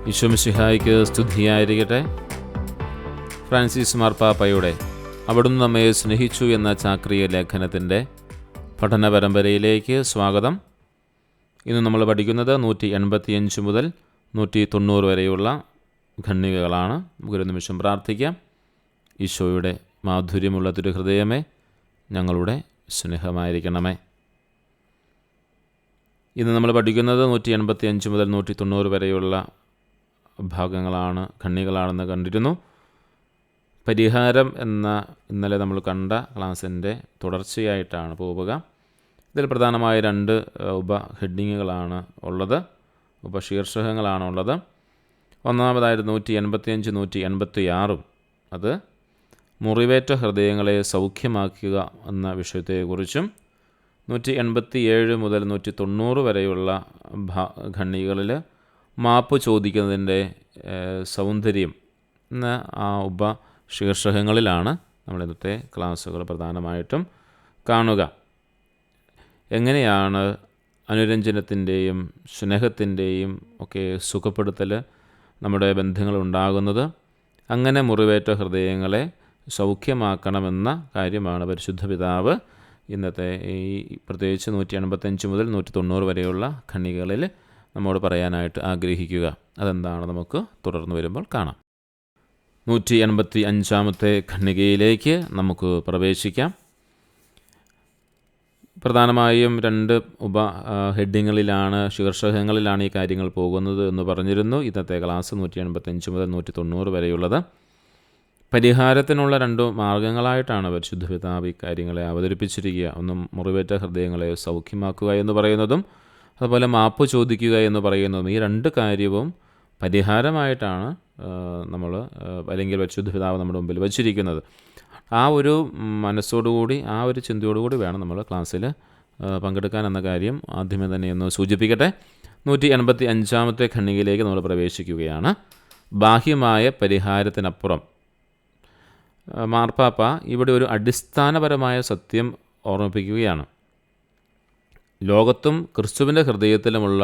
ഈശോ മിശിഹായ്ക്ക് സ്തുതിയായിരിക്കട്ടെ. ഫ്രാൻസിസ് മാർപ്പാപ്പയുടെ അവിടുന്ന് നമ്മെ സ്നേഹിച്ചു എന്ന ചാക്രിക ലേഖനത്തിൻ്റെ പഠന പരമ്പരയിലേക്ക് സ്വാഗതം. ഇന്ന് നമ്മൾ പഠിക്കുന്നത് 185 മുതൽ 190 വരെയുള്ള ഖണ്ഡികകളാണ്. നമുക്കൊരു നിമിഷം പ്രാർത്ഥിക്കാം. ഈശോയുടെ മാധുര്യമുള്ള തിരുഹൃദയമേ, ഞങ്ങളുടെ സ്നേഹമായിരിക്കണമേ. ഇന്ന് നമ്മൾ പഠിക്കുന്നത് 185 മുതൽ 190 വരെയുള്ള ഭാഗങ്ങളാണ്, ഖണ്ഡികകളാണെന്ന് കണ്ടിരുന്നു. പരിഹാരം എന്ന ഇന്നലെ നമ്മൾ കണ്ട ക്ലാസ്സിൻ്റെ തുടർച്ചയായിട്ടാണ് പോവുക. ഇതിൽ പ്രധാനമായ 2 ഉപഹെഡിങ്ങുകളാണ് ഉള്ളത്, ഉപശീർഷകങ്ങളാണ് ഉള്ളത്. ഒന്നാമതായിട്ട് 185, 186. അത് മുറിവേറ്റ ഹൃദയങ്ങളെ സൗഖ്യമാക്കുക എന്ന വിഷയത്തെക്കുറിച്ചും 187 മുതൽ 190 വരെയുള്ള ഖണ്ഡികകളിൽ മാപ്പ് ചോദിക്കുന്നതിൻ്റെ സൗന്ദര്യം എന്ന ആ ഉപശീർഷകങ്ങളിലാണ് നമ്മൾ ഇന്നത്തെ ക്ലാസ്സുകൾ പ്രധാനമായിട്ടും കാണുക. എങ്ങനെയാണ് അനുരഞ്ജനത്തിൻ്റെയും സ്നേഹത്തിൻ്റെയും ഒക്കെ സുഖപ്പെടുത്തൽ നമ്മുടെ ബന്ധങ്ങളുണ്ടാകുന്നത്? അങ്ങനെ മുറിവേറ്റ ഹൃദയങ്ങളെ സൗഖ്യമാക്കണമെന്ന കാര്യമാണ് പരിശുദ്ധ പിതാവ് ഇന്നത്തെ ഈ പ്രത്യേകിച്ച് 185 മുതൽ 190 വരെയുള്ള ഖണ്ഡികകളിൽ നമ്മോട് പറയാനായിട്ട് ആഗ്രഹിക്കുക. അതെന്താണ് നമുക്ക് തുടർന്ന് വരുമ്പോൾ കാണാം. 185-ാമത്തെ ഖണ്ഡികയിലേക്ക് നമുക്ക് പ്രവേശിക്കാം. പ്രധാനമായും 2 ഹെഡിങ്ങുകളിലാണ്, ശീർഷകങ്ങളിലാണ് ഈ കാര്യങ്ങൾ പോകുന്നത് എന്ന് പറഞ്ഞിരുന്നു. ഇന്നത്തെ ക്ലാസ് 185 മുതൽ 190 വരെയുള്ളത് പരിഹാരത്തിനുള്ള 2 മാർഗങ്ങളായിട്ടാണ് പരിശുദ്ധ പിതാവ് ഈ കാര്യങ്ങളെ അവതരിപ്പിച്ചിരിക്കുക. ഒന്ന് മുറിവേറ്റ ഹൃദയങ്ങളെ സൗഖ്യമാക്കുക എന്ന് പറയുന്നതും അതുപോലെ മാപ്പ് ചോദിക്കുക എന്ന് പറയുന്നതും. ഈ 2 കാര്യവും പരിഹാരമായിട്ടാണ് നമ്മൾ അല്ലെങ്കിൽ പരിശുദ്ധ പിതാവ് നമ്മുടെ മുമ്പിൽ വച്ചിരിക്കുന്നത്. ആ ഒരു മനസ്സോടുകൂടി, ആ ഒരു ചിന്തയോടുകൂടി വേണം നമ്മൾ ക്ലാസ്സിൽ പങ്കെടുക്കാൻ എന്ന കാര്യം ആദ്യമേ തന്നെ ഒന്ന് സൂചിപ്പിക്കട്ടെ. 185-ാമത്തെ ഖണ്ഡികയിലേക്ക് നമ്മൾ പ്രവേശിക്കുകയാണ്. ബാഹ്യമായ പരിഹാരത്തിനപ്പുറം മാർപ്പാപ്പ ഇവിടെ ഒരു അടിസ്ഥാനപരമായ സത്യം ഓർമ്മിപ്പിക്കുകയാണ്. ലോകത്തും ക്രിസ്തുവിൻ്റെ ഹൃദയത്തിലുമുള്ള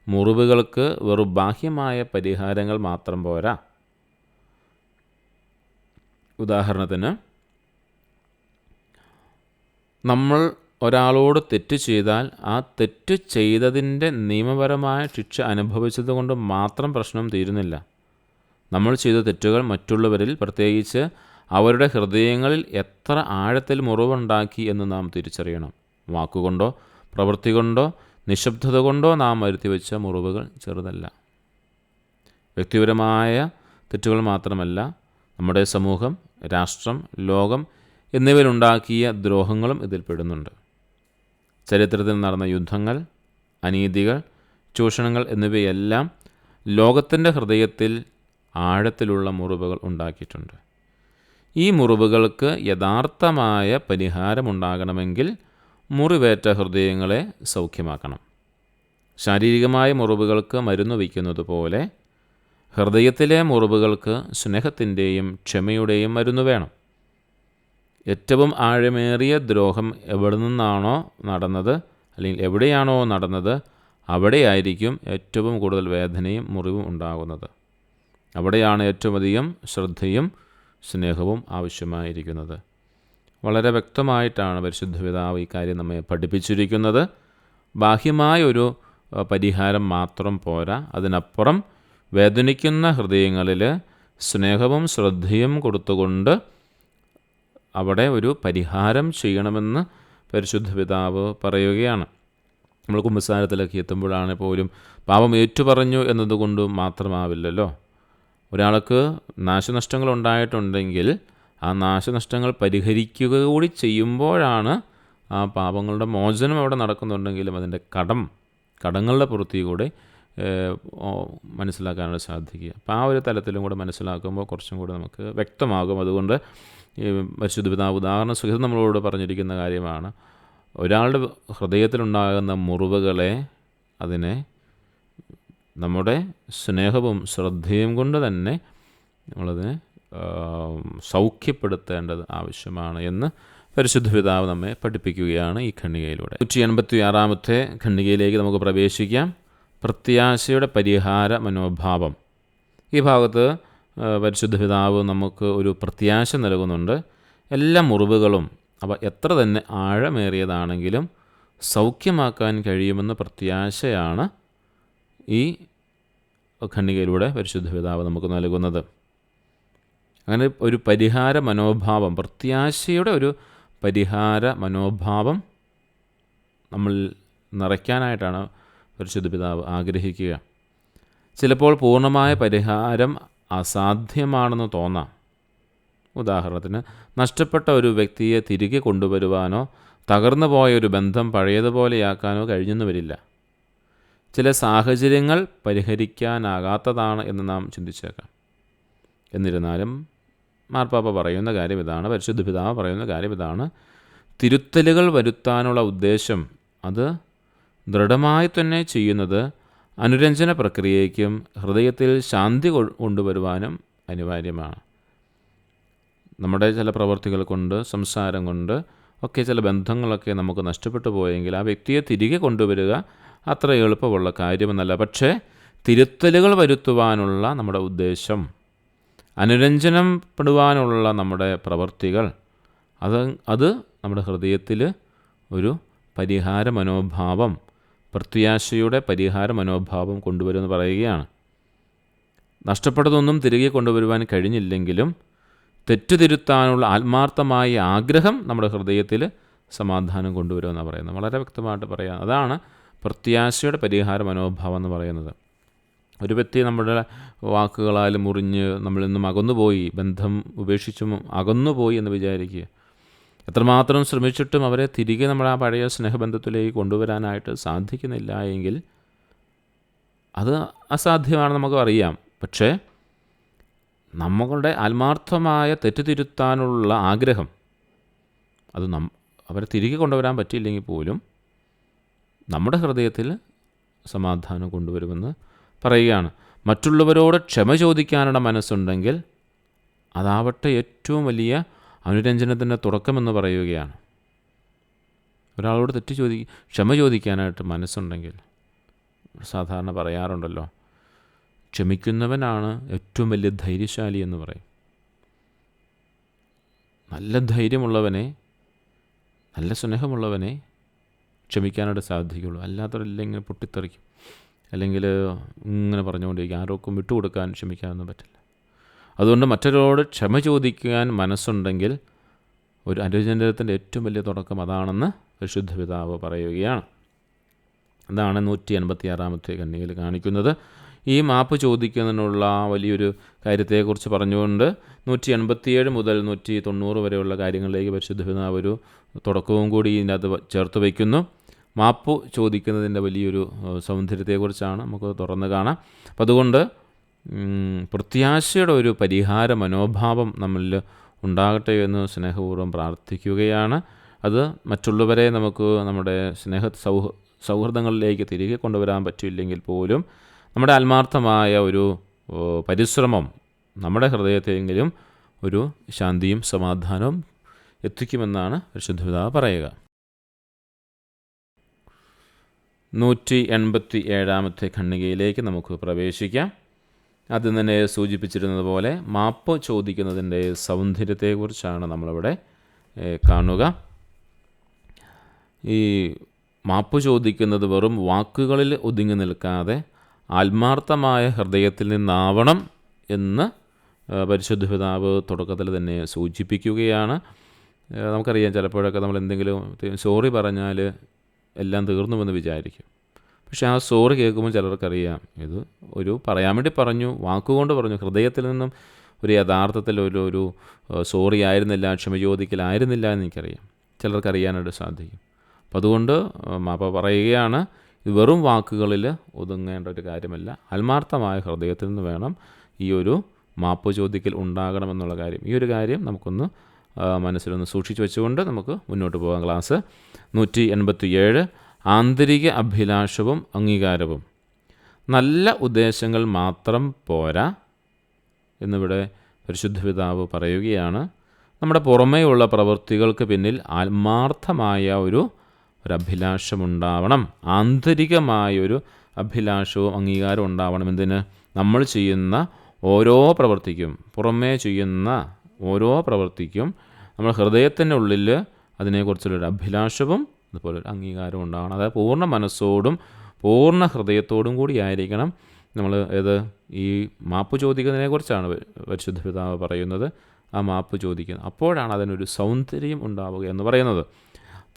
മുറിവുകൾക്ക് വെറും ബാഹ്യമായ പരിഹാരങ്ങൾ മാത്രം പോരാ. ഉദാഹരണത്തിന്, നമ്മൾ ഒരാളോട് തെറ്റ് ചെയ്താൽ ആ തെറ്റ് ചെയ്തതിൻ്റെ നിയമപരമായ ശിക്ഷ അനുഭവിച്ചതുകൊണ്ട് മാത്രം പ്രശ്നം തീരുന്നില്ല. നമ്മൾ ചെയ്ത തെറ്റുകൾ മറ്റുള്ളവരിൽ, പ്രത്യേകിച്ച് അവരുടെ ഹൃദയങ്ങളിൽ എത്ര ആഴത്തിൽ മുറിവുണ്ടാക്കി എന്ന് നാം തിരിച്ചറിയണം. വാക്കുകൊണ്ടോ പ്രവൃത്തി കൊണ്ടോ നിശബ്ദത കൊണ്ടോ നാം വരുത്തിവെച്ച മുറിവുകൾ ചെറുതല്ല. വ്യക്തിപരമായ തെറ്റുകൾ മാത്രമല്ല, നമ്മുടെ സമൂഹം, രാഷ്ട്രം, ലോകം എന്നിവയിലുണ്ടാക്കിയ ദ്രോഹങ്ങളും ഇതിൽപ്പെടുന്നുണ്ട്. ചരിത്രത്തിൽ നടന്ന യുദ്ധങ്ങൾ, അനീതികൾ, ചൂഷണങ്ങൾ എന്നിവയെല്ലാം ലോകത്തിൻ്റെ ഹൃദയത്തിൽ ആഴത്തിലുള്ള മുറിവുകൾ ഉണ്ടാക്കിയിട്ടുണ്ട്. ഈ മുറിവുകൾക്ക് യഥാർത്ഥമായ പരിഹാരമുണ്ടാകണമെങ്കിൽ മുറിവേറ്റ ഹൃദയങ്ങളെ സൗഖ്യമാക്കണം. ശാരീരികമായ മുറിവുകൾക്ക് മരുന്ന് വയ്ക്കുന്നത് പോലെ ഹൃദയത്തിലെ മുറിവുകൾക്ക് സ്നേഹത്തിൻ്റെയും ക്ഷമയുടെയും മരുന്ന് വേണം. ഏറ്റവും ആഴമേറിയ ദ്രോഹം എവിടെ നിന്നാണോ നടന്നത്, അല്ലെങ്കിൽ എവിടെയാണോ നടന്നത്, അവിടെയായിരിക്കും ഏറ്റവും കൂടുതൽ വേദനയും മുറിവും ഉണ്ടാകുന്നത്. അവിടെയാണ് ഏറ്റവും അധികം ശ്രദ്ധയും സ്നേഹവും ആവശ്യമായിരിക്കുന്നത്. വളരെ വ്യക്തമായിട്ടാണ് പരിശുദ്ധ പിതാവ് ഈ കാര്യം നമ്മെ പഠിപ്പിച്ചിരിക്കുന്നത്. ബാഹ്യമായൊരു പരിഹാരം മാത്രം പോരാ, അതിനപ്പുറം വേദനിക്കുന്ന ഹൃദയങ്ങളിൽ സ്നേഹവും ശ്രദ്ധയും കൊടുത്തുകൊണ്ട് അവിടെ ഒരു പരിഹാരം ചെയ്യണമെന്ന് പരിശുദ്ധ പിതാവ് പറയുകയാണ്. നമ്മൾ കുമ്പസാരത്തിലൊക്കെ എത്തുമ്പോഴാണ് പോലും പാപം ഏറ്റുപറഞ്ഞു എന്നതുകൊണ്ട് മാത്രമാവില്ലല്ലോ. ഒരാൾക്ക് നാശനഷ്ടങ്ങൾ ഉണ്ടായിട്ടുണ്ടെങ്കിൽ ആ നാശനഷ്ടങ്ങൾ പരിഹരിക്കുക കൂടി ചെയ്യുമ്പോഴാണ് ആ പാപങ്ങളുടെ മോചനം അവിടെ നടക്കുന്നുണ്ടെങ്കിലും അതിൻ്റെ കടങ്ങളുടെ പുറത്തു കൂടെ മനസ്സിലാക്കാനാണ് സാധിക്കുക. അപ്പോൾ ആ ഒരു തലത്തിലും കൂടെ മനസ്സിലാക്കുമ്പോൾ കുറച്ചും കൂടെ നമുക്ക് വ്യക്തമാകും. അതുകൊണ്ട് ഈ പരിശുദ്ധ പിതാവ് ഉദാഹരണ സുഖം നമ്മളോട് പറഞ്ഞിരിക്കുന്ന കാര്യമാണ്. ഒരാളുടെ ഹൃദയത്തിലുണ്ടാകുന്ന മുറിവുകളെ, അതിനെ നമ്മുടെ സ്നേഹവും ശ്രദ്ധയും കൊണ്ട് തന്നെ നമ്മളതിനെ സൗഖ്യപ്പെടുത്തേണ്ടത് ആവശ്യമാണ് എന്ന് പരിശുദ്ധ പിതാവ് നമ്മെ പഠിപ്പിക്കുകയാണ് ഈ ഖണ്ഡികയിലൂടെ. 186-ാമത്തെ ഖണ്ഡികയിലേക്ക് നമുക്ക് പ്രവേശിക്കാം. പ്രത്യാശയുടെ പരിഹാര മനോഭാവം. ഈ ഭാഗത്ത് പരിശുദ്ധ പിതാവ് നമുക്ക് ഒരു പ്രത്യാശ നൽകുന്നുണ്ട്. എല്ലാ മുറിവുകളും അവ എത്ര തന്നെ ആഴമേറിയതാണെങ്കിലും സൗഖ്യമാക്കാൻ കഴിയുമെന്ന പ്രത്യാശയാണ് ഈ ഖണ്ഡികയിലൂടെ പരിശുദ്ധ പിതാവ് നമുക്ക് നൽകുന്നത്. അങ്ങനെ ഒരു പരിഹാര മനോഭാവം, പ്രത്യാശയുടെ ഒരു പരിഹാര മനോഭാവം നമ്മൾ നിറയ്ക്കാനായിട്ടാണ് പരിശുദ്ധ പിതാവ് ആഗ്രഹിക്കുക. ചിലപ്പോൾ പൂർണ്ണമായ പരിഹാരം അസാധ്യമാണെന്ന് തോന്നാം. ഉദാഹരണത്തിന്, നഷ്ടപ്പെട്ട ഒരു വ്യക്തിയെ തിരികെ കൊണ്ടുവരുവാനോ തകർന്നു പോയ ഒരു ബന്ധം പഴയതുപോലെയാക്കാനോ കഴിഞ്ഞെന്ന് വരില്ല. ചില സാഹചര്യങ്ങൾ പരിഹരിക്കാനാകാത്തതാണ് എന്ന് നാം ചിന്തിച്ചേക്കാം. എന്നിരുന്നാലും മാർപ്പാപ്പ പറയുന്ന കാര്യം ഇതാണ്, പരിശുദ്ധ പിതാവ് പറയുന്ന കാര്യം ഇതാണ്: തിരുത്തലുകൾ വരുത്താനുള്ള ഉദ്ദേശം അത് ദൃഢമായി തന്നെ ചെയ്യുന്നത് അനുരഞ്ജന പ്രക്രിയയ്ക്കും ഹൃദയത്തിൽ ശാന്തി കൊണ്ടുവരുവാനും അനിവാര്യമാണ്. നമ്മുടെ ചില പ്രവർത്തികൾ കൊണ്ട്, സംസാരം കൊണ്ട് ഒക്കെ ചില ബന്ധങ്ങളൊക്കെ നമുക്ക് നഷ്ടപ്പെട്ടു പോയെങ്കിൽ ആ വ്യക്തിയെ തിരികെ കൊണ്ടുവരിക അത്ര എളുപ്പമുള്ള കാര്യമെന്നല്ല. പക്ഷേ തിരുത്തലുകൾ വരുത്തുവാനുള്ള നമ്മുടെ ഉദ്ദേശം, അനുരഞ്ജനം പെടുവാനുള്ള നമ്മുടെ പ്രവർത്തികൾ, അത് നമ്മുടെ ഹൃദയത്തിൽ ഒരു പരിഹാര മനോഭാവം, പ്രത്യാശയുടെ പരിഹാര മനോഭാവം കൊണ്ടുവരുമെന്ന് പറയുകയാണ്. നഷ്ടപ്പെട്ടതൊന്നും തിരികെ കൊണ്ടുവരുവാൻ കഴിഞ്ഞില്ലെങ്കിലും തെറ്റുതിരുത്താനുള്ള ആത്മാർത്ഥമായ ആഗ്രഹം നമ്മുടെ ഹൃദയത്തിൽ സമാധാനം കൊണ്ടുവരുമെന്നാണ് പറയുന്നത്. വളരെ വ്യക്തമായിട്ട് പറയാം. അതാണ് പ്രത്യാശയുടെ പരിഹാര മനോഭാവം എന്ന് പറയുന്നത്. ഒരു വ്യക്തി നമ്മുടെ വാക്കുകളാൽ മുറിഞ്ഞ് നമ്മളിൽ നിന്നും അകന്നുപോയി, ബന്ധം ഉപേക്ഷിച്ചും അകന്നുപോയി എന്ന് വിചാരിക്കുക. എത്രമാത്രം ശ്രമിച്ചിട്ടും അവരെ തിരികെ നമ്മൾ ആ പഴയ സ്നേഹബന്ധത്തിലേക്ക് കൊണ്ടുവരാനായിട്ട് സാധിക്കുന്നില്ല എങ്കിൽ അത് അസാധ്യമാണെന്ന് നമുക്ക് അറിയാം. പക്ഷേ നമ്മളുടെ ആത്മാർത്ഥമായ തെറ്റുതിരുത്താനുള്ള ആഗ്രഹം, അത് അവരെ തിരികെ കൊണ്ടുവരാൻ പറ്റിയില്ലെങ്കിൽ പോലും നമ്മുടെ ഹൃദയത്തിൽ സമാധാനം കൊണ്ടുവരുമെന്ന് പറയുകയാണ്. മറ്റുള്ളവരോട് ക്ഷമ ചോദിക്കാനുള്ള മനസ്സുണ്ടെങ്കിൽ അതാവട്ടെ ഏറ്റവും വലിയ അനുരഞ്ജനത്തിൻ്റെ തുടക്കമെന്ന് പറയുകയാണ്. ഒരാളോട് ക്ഷമ ചോദിക്കാനായിട്ട് മനസ്സുണ്ടെങ്കിൽ, സാധാരണ പറയാറുണ്ടല്ലോ, ക്ഷമിക്കുന്നവനാണ് ഏറ്റവും വലിയ ധൈര്യശാലി എന്ന് പറയും. നല്ല ധൈര്യമുള്ളവനെ, നല്ല സ്നേഹമുള്ളവനെ ക്ഷമിക്കാനായിട്ട് സാധിക്കുള്ളൂ. അല്ലാത്തവരെല്ലാം ഇങ്ങനെ പൊട്ടിത്തെറിക്കും, അല്ലെങ്കിൽ ഇങ്ങനെ പറഞ്ഞുകൊണ്ടിരിക്കും. ആരോക്കും വിട്ടുകൊടുക്കാൻ ക്ഷമിക്കാനൊന്നും പറ്റില്ല. അതുകൊണ്ട് മറ്റൊരാളോട് ക്ഷമ ചോദിക്കാൻ മനസ്സുണ്ടെങ്കിൽ ഒരു അനുരഞ്ജനത്തിൻ്റെ ഏറ്റവും വലിയ തുടക്കം അതാണെന്ന് പരിശുദ്ധ പിതാവ് പറയുകയാണ്. അതാണ് 186 ഖണ്ഡികയിൽ കാണിക്കുന്നത്. ഈ മാപ്പ് ചോദിക്കുന്നതിനുള്ള വലിയൊരു കാര്യത്തെക്കുറിച്ച് പറഞ്ഞുകൊണ്ട് 187 മുതൽ 190 വരെയുള്ള കാര്യങ്ങളിലേക്ക് പരിശുദ്ധ പിതാവ് ഒരു തുടക്കവും കൂടി ഇതിനകത്ത് ചേർത്ത് വയ്ക്കുന്നു. മാപ്പ് ചോദിക്കുന്നതിൻ്റെ വലിയൊരു സൗന്ദര്യത്തെക്കുറിച്ചാണ് നമുക്ക് തുറന്ന് കാണാം. അപ്പം അതുകൊണ്ട് പ്രത്യാശയുടെ ഒരു പരിഹാര മനോഭാവം നമ്മളിൽ ഉണ്ടാകട്ടെ എന്ന് സ്നേഹപൂർവ്വം പ്രാർത്ഥിക്കുകയാണ്. അത് മറ്റുള്ളവരെ നമുക്ക് നമ്മുടെ സൗഹൃദങ്ങളിലേക്ക് തിരികെ കൊണ്ടുവരാൻ പറ്റില്ലെങ്കിൽ പോലും നമ്മുടെ ആത്മാർത്ഥമായ ഒരു പരിശ്രമം നമ്മുടെ ഹൃദയത്തെങ്കിലും ഒരു ശാന്തിയും സമാധാനവും എത്തിക്കുമെന്നാണ് പരിശുദ്ധ പിതാവ് പറയുക. 187 ഖണ്ഡികയിലേക്ക് നമുക്ക് പ്രവേശിക്കാം. ആദ്യം തന്നെ സൂചിപ്പിച്ചിരുന്നത് പോലെ മാപ്പ് ചോദിക്കുന്നതിൻ്റെ സൗന്ദര്യത്തെക്കുറിച്ചാണ് നമ്മളിവിടെ കാണുക. ഈ മാപ്പ് ചോദിക്കുന്നത് വെറും വാക്കുകളിൽ ഒതുങ്ങി നിൽക്കാതെ ആത്മാർത്ഥമായ ഹൃദയത്തിൽ നിന്നാവണം എന്ന് പരിശുദ്ധ പിതാവ് തുടക്കത്തിൽ തന്നെ സൂചിപ്പിക്കുകയാണ്. നമുക്കറിയാം, ചിലപ്പോഴൊക്കെ നമ്മൾ എന്തെങ്കിലും സോറി പറഞ്ഞാൽ എല്ലാം തീർന്നുവെന്ന് വിചാരിക്കും. പക്ഷേ ആ സോറി കേൾക്കുമ്പോൾ ചിലർക്കറിയാം ഇത് ഒരു പറയാൻ വേണ്ടി പറഞ്ഞു, വാക്കുകൊണ്ട് പറഞ്ഞു, ഹൃദയത്തിൽ നിന്നും ഒരു യഥാർത്ഥത്തിൽ ഒരു സോറി ആയിരുന്നില്ല, ക്ഷമ ചോദിക്കലായിരുന്നില്ല എന്ന് എനിക്കറിയാം, ചിലർക്കറിയാനായിട്ട് സാധിക്കും. അപ്പം അതുകൊണ്ട് മാപ്പ പറയുകയാണ്, ഇത് വെറും വാക്കുകളിൽ ഒതുങ്ങേണ്ട ഒരു കാര്യമല്ല, ആത്മാർത്ഥമായ ഹൃദയത്തിൽ നിന്ന് വേണം ഈ ഒരു മാപ്പ് ചോദിക്കൽ ഉണ്ടാകണമെന്നുള്ള കാര്യം. ഈ ഒരു കാര്യം നമുക്കൊന്ന് മനസ്സിലൊന്ന് സൂക്ഷിച്ചു വെച്ചുകൊണ്ട് നമുക്ക് മുന്നോട്ട് പോകാം. ക്ലാസ് 187 ആന്തരിക അഭിലാഷവും അംഗീകാരവും. നല്ല ഉദ്ദേശങ്ങൾ മാത്രം പോരാ എന്നിവിടെ പരിശുദ്ധ പിതാവ് പറയുകയാണ്. നമ്മുടെ പുറമേയുള്ള പ്രവൃത്തികൾക്ക് പിന്നിൽ ആത്മാർത്ഥമായ ഒരു അഭിലാഷമുണ്ടാവണം, ആന്തരികമായൊരു അഭിലാഷവും അംഗീകാരവും ഉണ്ടാവണം. എന്തിന്? നമ്മൾ ചെയ്യുന്ന ഓരോ പ്രവൃത്തിക്കും, പുറമേ ചെയ്യുന്ന ഓരോ പ്രവൃത്തിക്കും നമ്മൾ ഹൃദയത്തിൻ്റെ ഉള്ളിൽ അതിനെക്കുറിച്ചുള്ളൊരു അഭിലാഷവും അതുപോലെ ഒരു അംഗീകാരവും ഉണ്ടാകണം. അതായത് പൂർണ്ണ മനസ്സോടും പൂർണ്ണ ഹൃദയത്തോടും കൂടി ആയിരിക്കണം നമ്മൾ ഈ മാപ്പ് ചോദിക്കുന്നതിനെക്കുറിച്ചാണ് പരിശുദ്ധ പിതാവ് പറയുന്നത്. ആ മാപ്പ് ചോദിക്കുന്നത്, അപ്പോഴാണ് അതിനൊരു സൗന്ദര്യം ഉണ്ടാവുക എന്ന് പറയുന്നത്.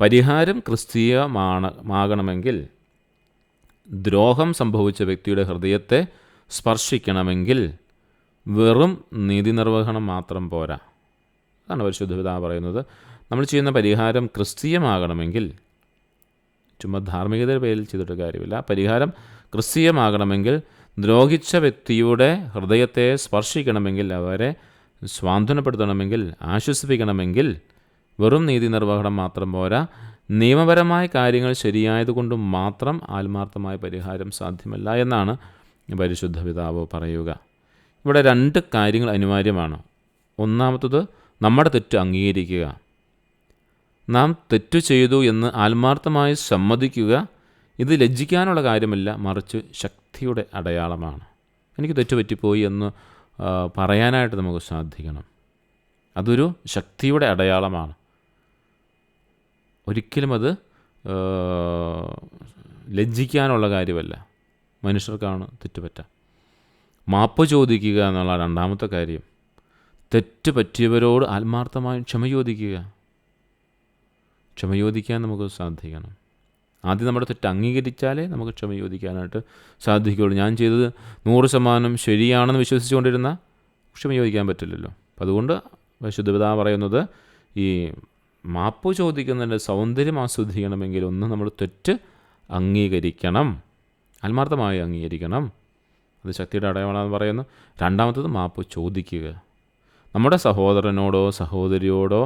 പരിഹാരം ക്രിസ്തീയമാകണമെങ്കിൽ, ദ്രോഹം സംഭവിച്ച വ്യക്തിയുടെ ഹൃദയത്തെ സ്പർശിക്കണമെങ്കിൽ വെറും നീതി നിർവഹണം മാത്രം പോരാ. അതാണ് പരിശുദ്ധ പിതാവ് പറയുന്നത്. നമ്മൾ ചെയ്യുന്ന പരിഹാരം ക്രിസ്തീയമാകണമെങ്കിൽ, ചുമ്മാ ധാർമ്മികതയുടെ പേരിൽ ചെയ്തിട്ട് കാര്യമില്ല. പരിഹാരം ക്രിസ്തീയമാകണമെങ്കിൽ ദ്രോഹിച്ച വ്യക്തിയുടെ ഹൃദയത്തെ സ്പർശിക്കണമെങ്കിൽ, അവരെ സ്വാന്തനപ്പെടുത്തണമെങ്കിൽ, ആശ്വസിപ്പിക്കണമെങ്കിൽ വെറും നീതി നിർവഹണം മാത്രം പോരാ. നിയമപരമായ കാര്യങ്ങൾ ശരിയായതുകൊണ്ട് മാത്രം ആത്മാർത്ഥമായ പരിഹാരം സാധ്യമല്ല എന്നാണ് പരിശുദ്ധ പിതാവ് പറയുക. ഇവിടെ 2 കാര്യങ്ങൾ അനിവാര്യമാണ്. ഒന്നാമത്തത് നമ്മുടെ തെറ്റ് അംഗീകരിക്കുക. നാം തെറ്റു ചെയ്തു എന്ന് ആത്മാർത്ഥമായി സമ്മതിക്കുക. ഇത് ലജ്ജിക്കാനുള്ള കാര്യമല്ല, മറിച്ച് ശക്തിയുടെ അടയാളമാണ്. എനിക്ക് തെറ്റുപറ്റിപ്പോയി എന്ന് പറയാനായിട്ട് നമുക്ക് സാധിക്കണം. അതൊരു ശക്തിയുടെ അടയാളമാണ്. ഒരിക്കലും അത് ലജ്ജിക്കാനുള്ള കാര്യമല്ല. മനുഷ്യർക്കാണ് തെറ്റുപറ്റാം. മാപ്പ് ചോദിക്കുക എന്നുള്ള 2ാമത്തെ കാര്യം. തെറ്റ് പറ്റിയവരോട് ആത്മാർത്ഥമായി ക്ഷമ ചോദിക്കുക. ക്ഷമ ചോദിക്കാൻ നമുക്ക് സാധിക്കണം. ആദ്യം നമ്മുടെ തെറ്റ് അംഗീകരിച്ചാലേ നമുക്ക് ക്ഷമ ചോദിക്കാനായിട്ട് സാധിക്കുകയുള്ളൂ. ഞാൻ ചെയ്തത് 100% ശരിയാണെന്ന് വിശ്വസിച്ചുകൊണ്ടിരുന്ന ക്ഷമ ചോദിക്കാൻ പറ്റില്ലല്ലോ. അപ്പം അതുകൊണ്ട് പരിശുദ്ധ പിതാവ് പറയുന്നത്, ഈ മാപ്പ് ചോദിക്കുന്നതിൻ്റെ സൗന്ദര്യം ആസ്വദിക്കണമെങ്കിൽ ഒന്ന് നമ്മൾ തെറ്റ് അംഗീകരിക്കണം, ആത്മാർത്ഥമായി അംഗീകരിക്കണം. അത് ശക്തിയുടെ അടയാളമാണെന്ന് പറയുന്നു. 2ാമത്തത് മാപ്പ് ചോദിക്കുക. നമ്മുടെ സഹോദരനോടോ സഹോദരിയോടോ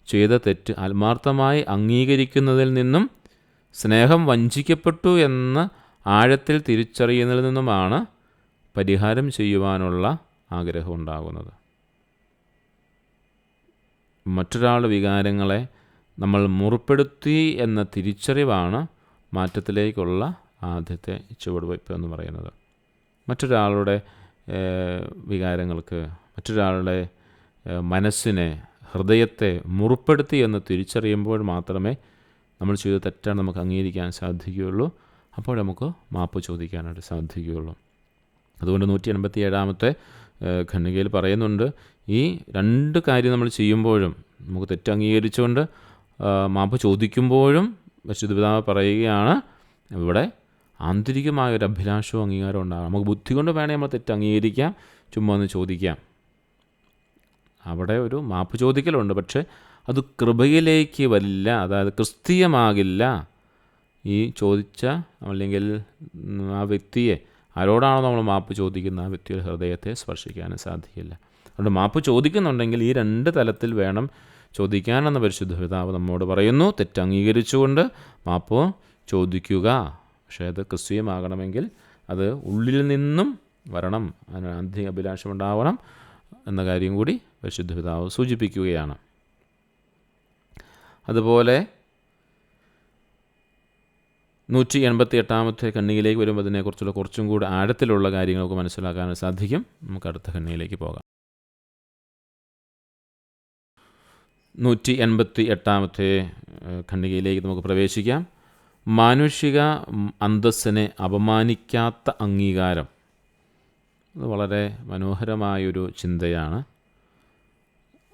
ചെയ്ത തെറ്റ് ആത്മാർത്ഥമായി അംഗീകരിക്കുന്നതിൽ നിന്നും സ്നേഹം വഞ്ചിക്കപ്പെട്ടു എന്ന് ആഴത്തിൽ തിരിച്ചറിയുന്നതിൽ നിന്നുമാണ് പരിഹാരം ചെയ്യുവാനുള്ള ആഗ്രഹം ഉണ്ടാകുന്നത്. മറ്റൊരാളുടെ വികാരങ്ങളെ നമ്മൾ മുറിപ്പെടുത്തി എന്ന തിരിച്ചറിവാണ് മാറ്റത്തിലേക്കുള്ള ആദ്യത്തെ ചുവടുവയ്പ് എന്ന് പറയുന്നത്. മറ്റൊരാളുടെ വികാരങ്ങൾക്ക്, മറ്റൊരാളുടെ മനസ്സിനെ, ഹൃദയത്തെ മുറിപ്പെടുത്തി എന്ന് തിരിച്ചറിയുമ്പോൾ മാത്രമേ നമ്മൾ ചെയ്ത തെറ്റാണ് നമുക്ക് അംഗീകരിക്കാൻ സാധിക്കുകയുള്ളൂ. അപ്പോൾ നമുക്ക് മാപ്പ് ചോദിക്കാനായിട്ട് സാധിക്കുകയുള്ളൂ. അതുകൊണ്ട് 187-ാമത്തെ ഖണ്ഡികയിൽ പറയുന്നുണ്ട്, ഈ 2 കാര്യം നമ്മൾ ചെയ്യുമ്പോഴും, നമുക്ക് തെറ്റ് അംഗീകരിച്ചുകൊണ്ട് മാപ്പ് ചോദിക്കുമ്പോഴും പരിശുദ്ധ പിതാവ് പറയുകയാണ്, ഇവിടെ ആന്തരികമായൊരു അഭിലാഷവും അംഗീകാരവും ഉണ്ടാകണം. നമുക്ക് ബുദ്ധി കൊണ്ട് വേണേൽ നമ്മൾ തെറ്റ് അംഗീകരിക്കാം, ചുമ്മാ ഒന്ന് ചോദിക്കാം. അവിടെ ഒരു മാപ്പ് ചോദിക്കലുണ്ട്, പക്ഷേ അത് കൃപയിലേക്ക് വരില്ല, അതായത് ക്രിസ്തീയമാകില്ല. ഈ ചോദിച്ച അല്ലെങ്കിൽ ആ വ്യക്തിയെ, ആരോടാണോ നമ്മൾ മാപ്പ് ചോദിക്കുന്ന ആ വ്യക്തിയുടെ ഹൃദയത്തെ സ്പർശിക്കാനും സാധിക്കില്ല. അതുകൊണ്ട് മാപ്പ് ചോദിക്കുന്നുണ്ടെങ്കിൽ ഈ 2 തലത്തിൽ വേണം ചോദിക്കാനെന്ന് പരിശുദ്ധ പിതാവ് നമ്മോട് പറയുന്നു. തെറ്റ് അംഗീകരിച്ചുകൊണ്ട് മാപ്പ് ചോദിക്കുക. പക്ഷേ അത് ക്രിസ്തീയമാകണമെങ്കിൽ അത് ഉള്ളിൽ നിന്നും വരണം, അതിന് ആന്തരിക അഭിലാഷം ഉണ്ടാവണം എന്ന കാര്യം കൂടി പരിശുദ്ധ പിതാവ് സൂചിപ്പിക്കുകയാണ്. അതുപോലെ 188-ാമത്തെ ഖണ്ഡികയിലേക്ക് വരുമ്പോൾ അതിനെക്കുറിച്ചുള്ള കുറച്ചും കൂടി ആഴത്തിലുള്ള കാര്യങ്ങൾക്ക് മനസ്സിലാക്കാൻ സാധിക്കും. നമുക്ക് അടുത്ത ഖണ്ഡികയിലേക്ക് പോകാം. 188-ാമത്തെ ഖണ്ഡികയിലേക്ക് നമുക്ക് പ്രവേശിക്കാം. മാനുഷിക അന്തസ്സിനെ അപമാനിക്കാത്ത അംഗീകാരം. അത് വളരെ മനോഹരമായൊരു ചിന്തയാണ്.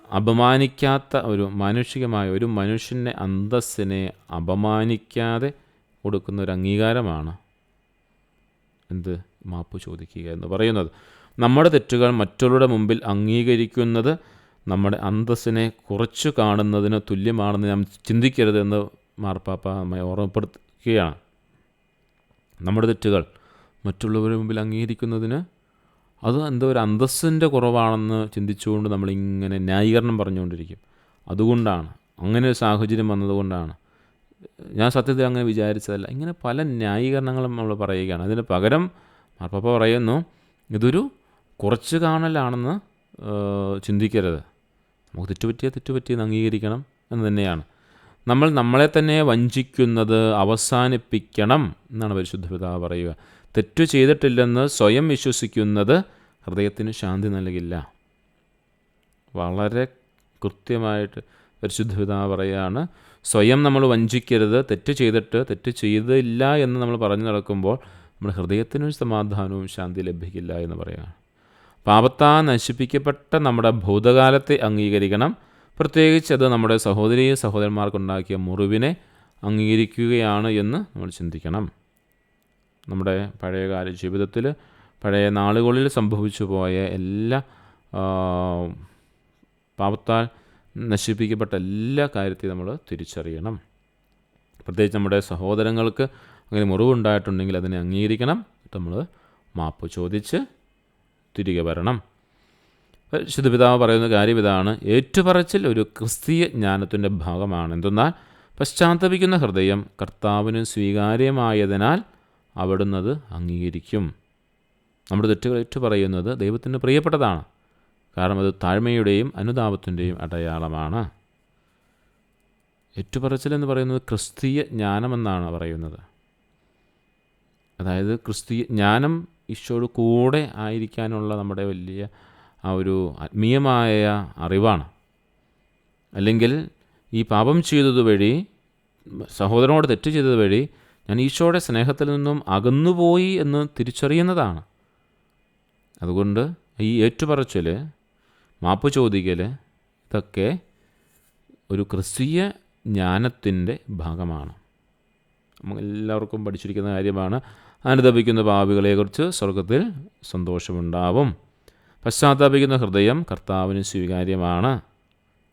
അപമാനിക്കാത്ത മാനുഷികമായ ഒരു മനുഷ്യൻ്റെ അന്തസ്സിനെ അപമാനിക്കാതെ കൊടുക്കുന്ന ഒരു അംഗീകാരമാണ് മാപ്പ് ചോദിക്കുക എന്ന് പറയുന്നത്. നമ്മുടെ തെറ്റുകൾ മറ്റുള്ളവരുടെ മുമ്പിൽ അംഗീകരിക്കുന്നത് നമ്മുടെ അന്തസ്സിനെ കുറച്ചു കാണുന്നതിന് തുല്യമാണെന്ന് നാം ചിന്തിക്കരുതെന്ന് മാർപ്പാപ്പ നമ്മെ ഓർമ്മപ്പെടുത്തുകയാണ്. നമ്മുടെ തെറ്റുകൾ മറ്റുള്ളവരുടെ മുമ്പിൽ അംഗീകരിക്കുന്നതിന് അത് ഒരു അന്തസ്സിൻ്റെ കുറവാണെന്ന് ചിന്തിച്ചുകൊണ്ട് നമ്മളിങ്ങനെ ന്യായീകരണം പറഞ്ഞുകൊണ്ടിരിക്കും. അതുകൊണ്ടാണ്, അങ്ങനെ ഒരു സാഹചര്യം വന്നതുകൊണ്ടാണ്, ഞാൻ സത്യത്തിൽ അങ്ങനെ വിചാരിച്ചതല്ല, ഇങ്ങനെ പല ന്യായീകരണങ്ങളും നമ്മൾ പറയുകയാണ്. അതിന് പകരം മാർപ്പാപ്പ പറയുന്നു, ഇതൊരു കുറച്ച് കാണലാണെന്ന് ചിന്തിക്കരുത്. നമുക്ക് തെറ്റുപറ്റിയെന്ന് അംഗീകരിക്കണം എന്ന് തന്നെയാണ്. നമ്മൾ നമ്മളെ തന്നെ വഞ്ചിക്കുന്നത് അവസാനിപ്പിക്കണം എന്നാണ് പരിശുദ്ധ പിതാവ് പറയുക. തെറ്റു ചെയ്തിട്ടില്ലെന്ന് സ്വയം വിശ്വസിക്കുന്നത് ഹൃദയത്തിന് ശാന്തി നൽകില്ല. വളരെ കൃത്യമായിട്ട് പരിശുദ്ധ പിതാവ് പറയുകയാണ്, സ്വയം നമ്മൾ വഞ്ചിക്കരുത്. തെറ്റ് ചെയ്തിട്ട് തെറ്റ് ചെയ്തില്ല എന്ന് നമ്മൾ പറഞ്ഞു നടക്കുമ്പോൾ നമ്മുടെ ഹൃദയത്തിനൊരു സമാധാനവും ശാന്തി ലഭിക്കില്ല എന്ന് പറയുകയാണ്. പാപത്താൽ നശിപ്പിക്കപ്പെട്ട നമ്മുടെ ഭൂതകാലത്തെ അംഗീകരിക്കണം. പ്രത്യേകിച്ച് അത് നമ്മുടെ സഹോദരീ സഹോദരന്മാർക്കുണ്ടാക്കിയ മുറിവിനെ അംഗീകരിക്കുകയാണ് എന്ന് നമ്മൾ ചിന്തിക്കണം. നമ്മുടെ പഴയകാല ജീവിതത്തിൽ പഴയ നാളുകളിൽ സംഭവിച്ചു പോയ എല്ലാ പാപത്താൽ നശിപ്പിക്കപ്പെട്ട എല്ലാ കാര്യത്തെയും നമ്മൾ തിരിച്ചറിയണം. പ്രത്യേകിച്ച് നമ്മുടെ സഹോദരങ്ങൾക്ക് അങ്ങനെ മുറിവുണ്ടായിട്ടുണ്ടെങ്കിൽ അതിനെ അംഗീകരിക്കണം. നമ്മൾ മാപ്പ് ചോദിച്ച് തിരികെ വരണം. വിശുദ്ധ പിതാവ് പറയുന്ന കാര്യം ഇതാണ്: ഏറ്റുപറച്ചിൽ ഒരു ക്രിസ്തീയ ജ്ഞാനത്തിൻ്റെ ഭാഗമാണ്. എന്തെന്നാൽ പശ്ചാത്തപിക്കുന്ന ഹൃദയം കർത്താവിന് സ്വീകാര്യമായതിനാൽ അവിടുന്ന് അത് അംഗീകരിക്കും. നമ്മുടെ തെറ്റുകൾ ഏറ്റുപറയുന്നത് ദൈവത്തിന് പ്രിയപ്പെട്ടതാണ്. കാരണം അത് താഴ്മയുടെയും അനുതാപത്തിൻ്റെയും അടയാളമാണ്. ഏറ്റുപറച്ചിൽ എന്ന് പറയുന്നത് ക്രിസ്തീയ ജ്ഞാനമെന്നാണ് പറയുന്നത്. അതായത് ക്രിസ്തീയ ജ്ഞാനം ഈശോയോട് കൂടെ ആയിരിക്കാനുള്ള നമ്മുടെ വലിയ ആ ഒരു ആത്മീയമായ അറിവാണ്. അല്ലെങ്കിൽ ഈ പാപം ചെയ്തത് വഴി, സഹോദരനോട് തെറ്റ് ചെയ്തത് വഴി ഞാൻ ഈശോയുടെ സ്നേഹത്തിൽ നിന്നും അകന്നുപോയി എന്ന് തിരിച്ചറിയുന്നതാണ്. അതുകൊണ്ട് ഈ ഏറ്റുപറച്ചിൽ, മാപ്പ് ചോദിക്കൽ, ഇതൊക്കെ ഒരു ക്രിസ്തീയ ജ്ഞാനത്തിൻ്റെ ഭാഗമാണ്. എല്ലാവർക്കും പഠിച്ചിരിക്കുന്ന കാര്യമാണ്. അനുതപിക്കുന്ന പാപികളെക്കുറിച്ച് സ്വർഗത്തിൽ സന്തോഷമുണ്ടാവും. പശ്ചാത്താപിക്കുന്ന ഹൃദയം കർത്താവിന് സ്വീകാര്യമാണ്.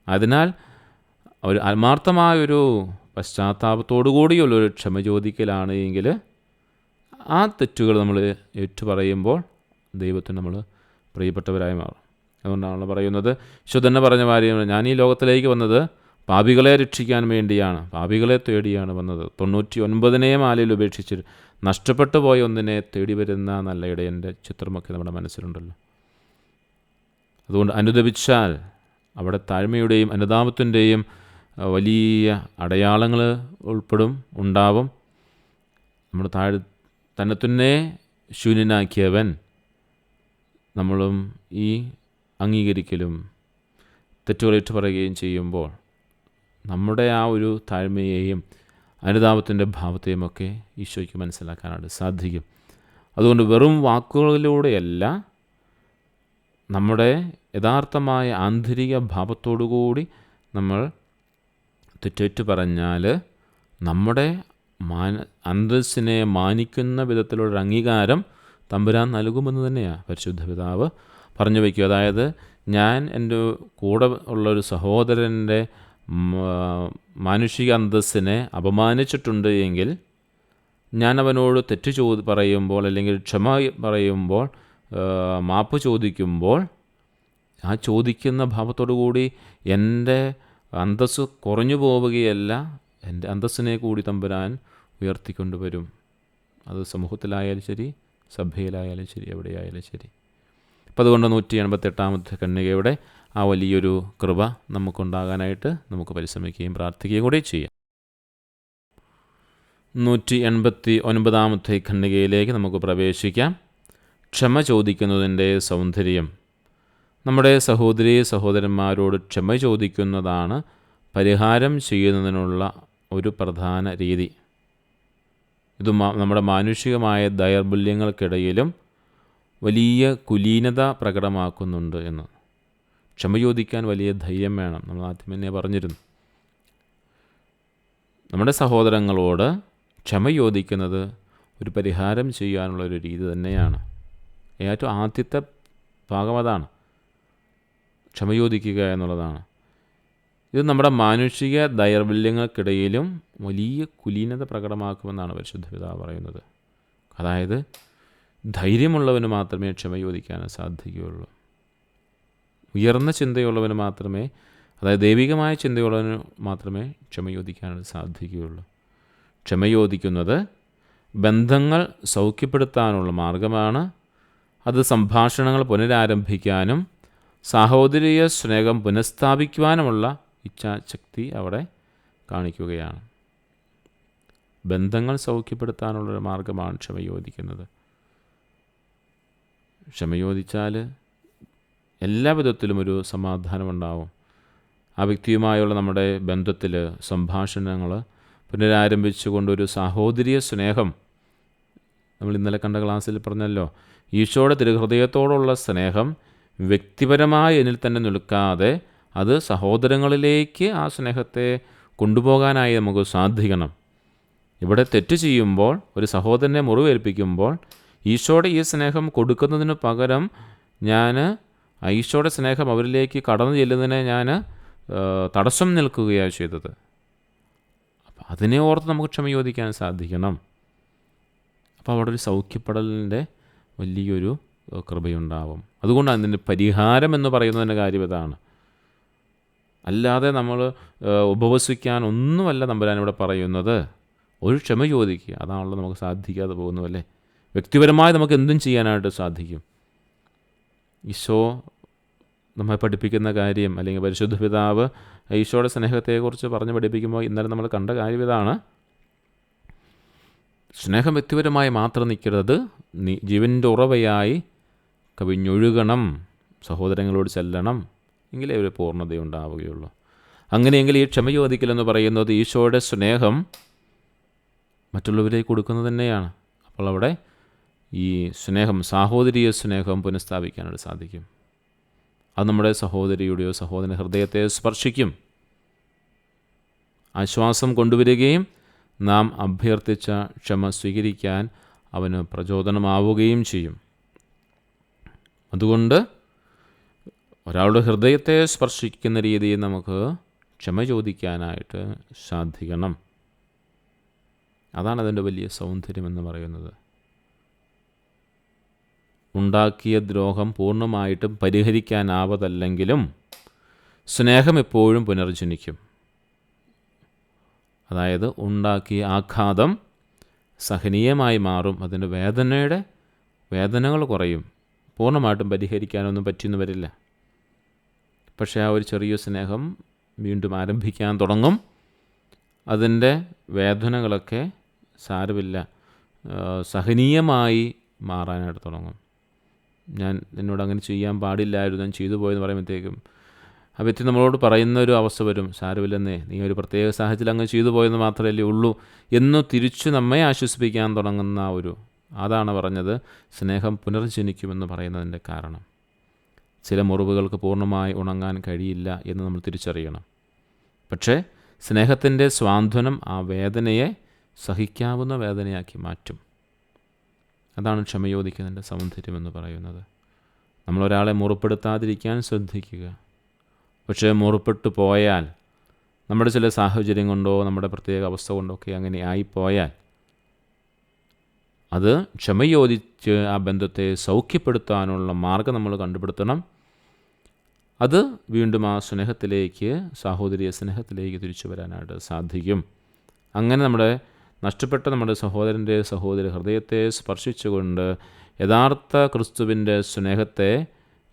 അതിനാൽ ഒരു ആത്മാർത്ഥമായൊരു പശ്ചാത്താപത്തോടു കൂടിയുള്ളൊരു ക്ഷമ ചോദിക്കലാണ് എങ്കിൽ ആ തെറ്റുകൾ നമ്മൾ ഏറ്റുപറയുമ്പോൾ ദൈവത്തിന് നമ്മൾ പ്രിയപ്പെട്ടവരായി മാറും. അതുകൊണ്ടാണ് പറയുന്നത്, ഈശോ തന്നെ പറഞ്ഞ കാര്യം, ഞാൻ ഈ ലോകത്തിലേക്ക് വന്നത് പാപികളെ രക്ഷിക്കാൻ വേണ്ടിയാണ്, പാപികളെ തേടിയാണ് വന്നത്. 99 മാലയിൽ ഉപേക്ഷിച്ച് നഷ്ടപ്പെട്ടു പോയ ഒന്നിനെ തേടി വരുന്ന നല്ല ഇടയൻ്റെ ചിത്രമൊക്കെ നമ്മുടെ മനസ്സിലുണ്ടല്ലോ. അതുകൊണ്ട് അനുദപിച്ചാൽ അവിടെ താഴ്മയുടെയും അനുതാപത്തിൻ്റെയും വലിയ അടയാളങ്ങൾ ഉണ്ടാവും. നമ്മൾ തന്നെ ശൂന്യനാക്കിയവൻ നമ്മളും ഈ അംഗീകരിക്കലും തെറ്റുകളേറ്റു പറയുകയും ചെയ്യുമ്പോൾ നമ്മുടെ ആ ഒരു താഴ്മയെയും അനുതാപത്തിൻ്റെ ഭാവത്തെയും ഒക്കെ ഈശോയ്ക്ക് മനസ്സിലാക്കാനായിട്ട് സാധിക്കും. അതുകൊണ്ട് വെറും വാക്കുകളിലൂടെയല്ല, നമ്മുടെ യഥാർത്ഥമായ ആന്തരിക ഭാവത്തോടുകൂടി നമ്മൾ തെറ്റേറ്റു പറഞ്ഞാൽ നമ്മുടെ അന്തസ്സിനെ മാനിക്കുന്ന വിധത്തിലുള്ള അംഗീകാരം തമ്പുരാൻ നൽകുമെന്ന് തന്നെയാണ് പരിശുദ്ധ പിതാവ് പറഞ്ഞു വയ്ക്കുക. അതായത് ഞാൻ എൻ്റെ കൂടെ ഉള്ളൊരു സഹോദരൻ്റെ മാനുഷിക അന്തസ്സിനെ അപമാനിച്ചിട്ടുണ്ട് എങ്കിൽ ഞാൻ അവനോട് തെറ്റ് പറയുമ്പോൾ, അല്ലെങ്കിൽ ക്ഷമ പറയുമ്പോൾ, മാപ്പ് ചോദിക്കുമ്പോൾ ആ ചോദിക്കുന്ന ഭാവത്തോടു കൂടി എൻ്റെ അന്തസ്സ് കുറഞ്ഞു പോവുകയല്ല, എൻ്റെ അന്തസ്സിനെ കൂടി തമ്പുരാൻ ഉയർത്തിക്കൊണ്ടുവരും. അത് സമൂഹത്തിലായാലും ശരി, സഭയിലായാലും ശരി, എവിടെയായാലും ശരി. അപ്പം അതുകൊണ്ട് 188 കന്യകയുടെ ആ വലിയൊരു കൃപ നമുക്കുണ്ടാകാനായിട്ട് നമുക്ക് പരിശ്രമിക്കുകയും പ്രാർത്ഥിക്കുകയും കൂടി ചെയ്യാം. 189 ഖണ്ഡികയിലേക്ക് നമുക്ക് പ്രവേശിക്കാം. ക്ഷമ ചോദിക്കുന്നതിൻ്റെ സൗന്ദര്യം. നമ്മുടെ സഹോദരീ സഹോദരന്മാരോട് ക്ഷമ ചോദിക്കുന്നതാണ് പരിഹാരം ചെയ്യുന്നതിനുള്ള ഒരു പ്രധാന രീതി. ഇത് നമ്മുടെ മാനുഷികമായ ദൗർബല്യങ്ങൾക്കിടയിലും വലിയ കുലീനത പ്രകടമാക്കുന്നുണ്ട് എന്ന്. ക്ഷമ ചോദിക്കാൻ വലിയ ധൈര്യം വേണം. നമ്മൾ ആദ്യം തന്നെ പറഞ്ഞിരുന്നു. നമ്മുടെ സഹോദരങ്ങളോട് ക്ഷമ ചോദിക്കുന്നത് ഒരു പരിഹാരം ചെയ്യാനുള്ളൊരു രീതി തന്നെയാണ്. ഏറ്റവും ആദ്യത്തെ ഭാഗം അതാണ്, ക്ഷമ ചോദിക്കുക എന്നുള്ളതാണ്. ഇത് നമ്മുടെ മാനുഷിക ദൗർബല്യങ്ങൾക്കിടയിലും വലിയ കുലീനത പ്രകടമാക്കുമെന്നാണ് പരിശുദ്ധ പിതാവ് പറയുന്നത്. അതായത് ധൈര്യമുള്ളവന് മാത്രമേ ക്ഷമ ചോദിക്കാൻ സാധിക്കുകയുള്ളൂ. ഉയർന്ന ചിന്തയുള്ളവന് മാത്രമേ, അതായത് ദൈവികമായ ചിന്തയുള്ളവന് മാത്രമേ ക്ഷമ ചോദിക്കാൻ സാധിക്കുകയുള്ളൂ. ക്ഷമ ചോദിക്കുന്നത് ബന്ധങ്ങൾ സൗഖ്യപ്പെടുത്താനുള്ള മാർഗമാണ്. അത് സംഭാഷണങ്ങൾ പുനരാരംഭിക്കാനും സാഹോദര്യ സ്നേഹം പുനഃസ്ഥാപിക്കുവാനുമുള്ള ഇച്ഛാശക്തി അവിടെ കാണിക്കുകയാണ്. ബന്ധങ്ങൾ സൗഖ്യപ്പെടുത്താനുള്ളൊരു മാർഗമാണ് ക്ഷമ ചോദിക്കുന്നത്. ക്ഷമ ചോദിച്ചാൽ എല്ലാ വിധത്തിലും ഒരു സമാധാനമുണ്ടാവും. ആ വ്യക്തിയുമായുള്ള നമ്മുടെ ബന്ധത്തിൽ സംഭാഷണങ്ങൾ പുനരാരംഭിച്ചുകൊണ്ടൊരു സാഹോദര്യ സ്നേഹം, നമ്മൾ ഇന്നലെ കണ്ട ക്ലാസ്സിൽ പറഞ്ഞല്ലോ, ഈശോയുടെ തിരുഹൃദയത്തോടുള്ള സ്നേഹം വ്യക്തിപരമായി എന്നിൽ തന്നെ നിൽക്കാതെ അത് സഹോദരങ്ങളിലേക്ക് ആ സ്നേഹത്തെ കൊണ്ടുപോകാനായി നമുക്ക് സാധിക്കണം. ഇവിടെ തെറ്റ് ചെയ്യുമ്പോൾ, ഒരു സഹോദരനെ മുറിവേൽപ്പിക്കുമ്പോൾ ഈശോയുടെ ഈ സ്നേഹം കൊടുക്കുന്നതിന് പകരം ഞാൻ ഈശോയുടെ സ്നേഹം അവരിലേക്ക് കടന്നു ചെല്ലുന്നതിനെ ഞാൻ തടസ്സം നിൽക്കുകയാണ് ചെയ്തത്. അപ്പം അതിനെ ഓർത്ത് നമുക്ക് ക്ഷമ ചോദിക്കാൻ സാധിക്കണം. അപ്പോൾ അവിടെ ഒരു സൗഖ്യപ്പെടലിൻ്റെ വലിയൊരു കൃപയുണ്ടാവും. അതുകൊണ്ടാണ് ഇതിൻ്റെ പരിഹാരം എന്ന് പറയുന്നതിൻ്റെ കാര്യം ഇതാണ്. അല്ലാതെ നമ്മൾ ഉപവസിക്കാൻ ഒന്നുമല്ല തമ്പുരാൻ ഇവിടെ പറയുന്നത്. ഒരു ക്ഷമ ചോദിക്കുക, അതാണല്ലോ നമുക്ക് സാധിക്കാതെ പോകുന്നു അല്ലേ. വ്യക്തിപരമായി നമുക്ക് എന്തും ചെയ്യാനായിട്ട് സാധിക്കും. ഈശോ നമ്മെ പഠിപ്പിക്കുന്ന കാര്യം, അല്ലെങ്കിൽ പരിശുദ്ധ പിതാവ് ഈശോയുടെ സ്നേഹത്തെക്കുറിച്ച് പറഞ്ഞ് പഠിപ്പിക്കുമ്പോൾ ഇന്നലെ നമ്മൾ കണ്ട കാര്യം ഇതാണ്. സ്നേഹം വ്യക്തിപരമായി മാത്രം നിൽക്കരുത്, ജീവൻ്റെ ഉറവയായി കവിഞ്ഞൊഴുകണം, സഹോദരങ്ങളോട് ചെല്ലണം, എങ്കിലേ ഒരു പൂർണ്ണതയുണ്ടാവുകയുള്ളൂ. അങ്ങനെയെങ്കിൽ ഈ ക്ഷമ ചോദിക്കലെന്ന് പറയുന്നത് ഈശോയുടെ സ്നേഹം മറ്റുള്ളവരേക്ക് കൊടുക്കുന്നത് തന്നെയാണ്. അപ്പോൾ അവിടെ ഈ സ്നേഹം, സാഹോദര്യ സ്നേഹം പുനഃസ്ഥാപിക്കാനായിട്ട് സാധിക്കും. അത് നമ്മുടെ സഹോദരിയുടെയോ സഹോദരൻ്റെ ഹൃദയത്തെ സ്പർശിക്കും, ആശ്വാസം കൊണ്ടുവരികയും നാം അഭ്യർത്ഥിച്ച ക്ഷമ സ്വീകരിക്കാൻ അവന് പ്രചോദനമാവുകയും ചെയ്യും. അതുകൊണ്ട് ഒരാളുടെ ഹൃദയത്തെ സ്പർശിക്കുന്ന രീതിയിൽ നമുക്ക് ക്ഷമ ചോദിക്കാനായിട്ട് സാധിക്കണം. അതാണ് അതിൻ്റെ വലിയ സൗന്ദര്യമെന്ന് പറയുന്നത്. ഉണ്ടാക്കിയ ദ്രോഹം പൂർണ്ണമായിട്ടും പരിഹരിക്കാനാവതല്ലെങ്കിലും സ്നേഹം എപ്പോഴും പുനർജനിക്കും. അതായത് ഉണ്ടാക്കിയ ആഘാതം സഹനീയമായി മാറും, അതിൻ്റെ വേദനകൾ കുറയും. പൂർണ്ണമായിട്ടും പരിഹരിക്കാനൊന്നും പറ്റിയെന്ന് വരില്ല. പക്ഷേ ആ ഒരു ചെറിയ സ്നേഹം വീണ്ടും ആരംഭിക്കാൻ തുടങ്ങും. അതിൻ്റെ വേദനകളൊക്കെ സാരമില്ല, സഹനീയമായി മാറാനായിട്ട് തുടങ്ങും. ഞാൻ എന്നോട് അങ്ങനെ ചെയ്യാൻ പാടില്ലായിരുന്നു, ഞാൻ ചെയ്തു പോയെന്ന് പറയുമ്പോഴത്തേക്കും ആ വ്യക്തി നമ്മളോട് പറയുന്ന ഒരു അവസ്ഥ വരും, സാരമില്ലെന്നേ, നീ ഒരു പ്രത്യേക സാഹചര്യം അങ്ങ് ചെയ്തു പോയെന്ന് മാത്രമല്ലേ ഉള്ളൂ എന്ന് തിരിച്ചു നമ്മെ ആശ്വസിപ്പിക്കാൻ തുടങ്ങുന്ന അതാണ് പറഞ്ഞത് സ്നേഹം പുനർജനിക്കുമെന്ന് പറയുന്നതിൻ്റെ കാരണം. ചില മുറിവുകൾക്ക് പൂർണ്ണമായി ഉണങ്ങാൻ കഴിയില്ല എന്ന് നമ്മൾ തിരിച്ചറിയണം. പക്ഷേ സ്നേഹത്തിൻ്റെ സ്വാന്തനം ആ വേദനയെ സഹിക്കാവുന്ന വേദനയാക്കി മാറ്റും. അതാണ് ക്ഷമയോദിക്കുന്നതിൻ്റെ സൗന്ദര്യമെന്ന് പറയുന്നത്. നമ്മളൊരാളെ മുറിപ്പെടുത്താതിരിക്കാൻ ശ്രദ്ധിക്കുക. പക്ഷേ മുറിപ്പെട്ടു പോയാൽ, നമ്മുടെ ചില സാഹചര്യം കൊണ്ടോ നമ്മുടെ പ്രത്യേക അവസ്ഥ കൊണ്ടോ ഒക്കെ അങ്ങനെ ആയിപ്പോയാൽ, അത് ക്ഷമയോദിച്ച് ആ ബന്ധത്തെ സൗഖ്യപ്പെടുത്താനുള്ള മാർഗം നമ്മൾ കണ്ടുപിടുത്തണം. അത് വീണ്ടും ആ സ്നേഹത്തിലേക്ക്, സാഹോദര്യ സ്നേഹത്തിലേക്ക് തിരിച്ചു വരാനായിട്ട് സാധിക്കും. അങ്ങനെ നഷ്ടപ്പെട്ട നമ്മുടെ സഹോദരി ഹൃദയത്തെ സ്പർശിച്ചുകൊണ്ട് യഥാർത്ഥ ക്രിസ്തുവിൻ്റെ സ്നേഹത്തെ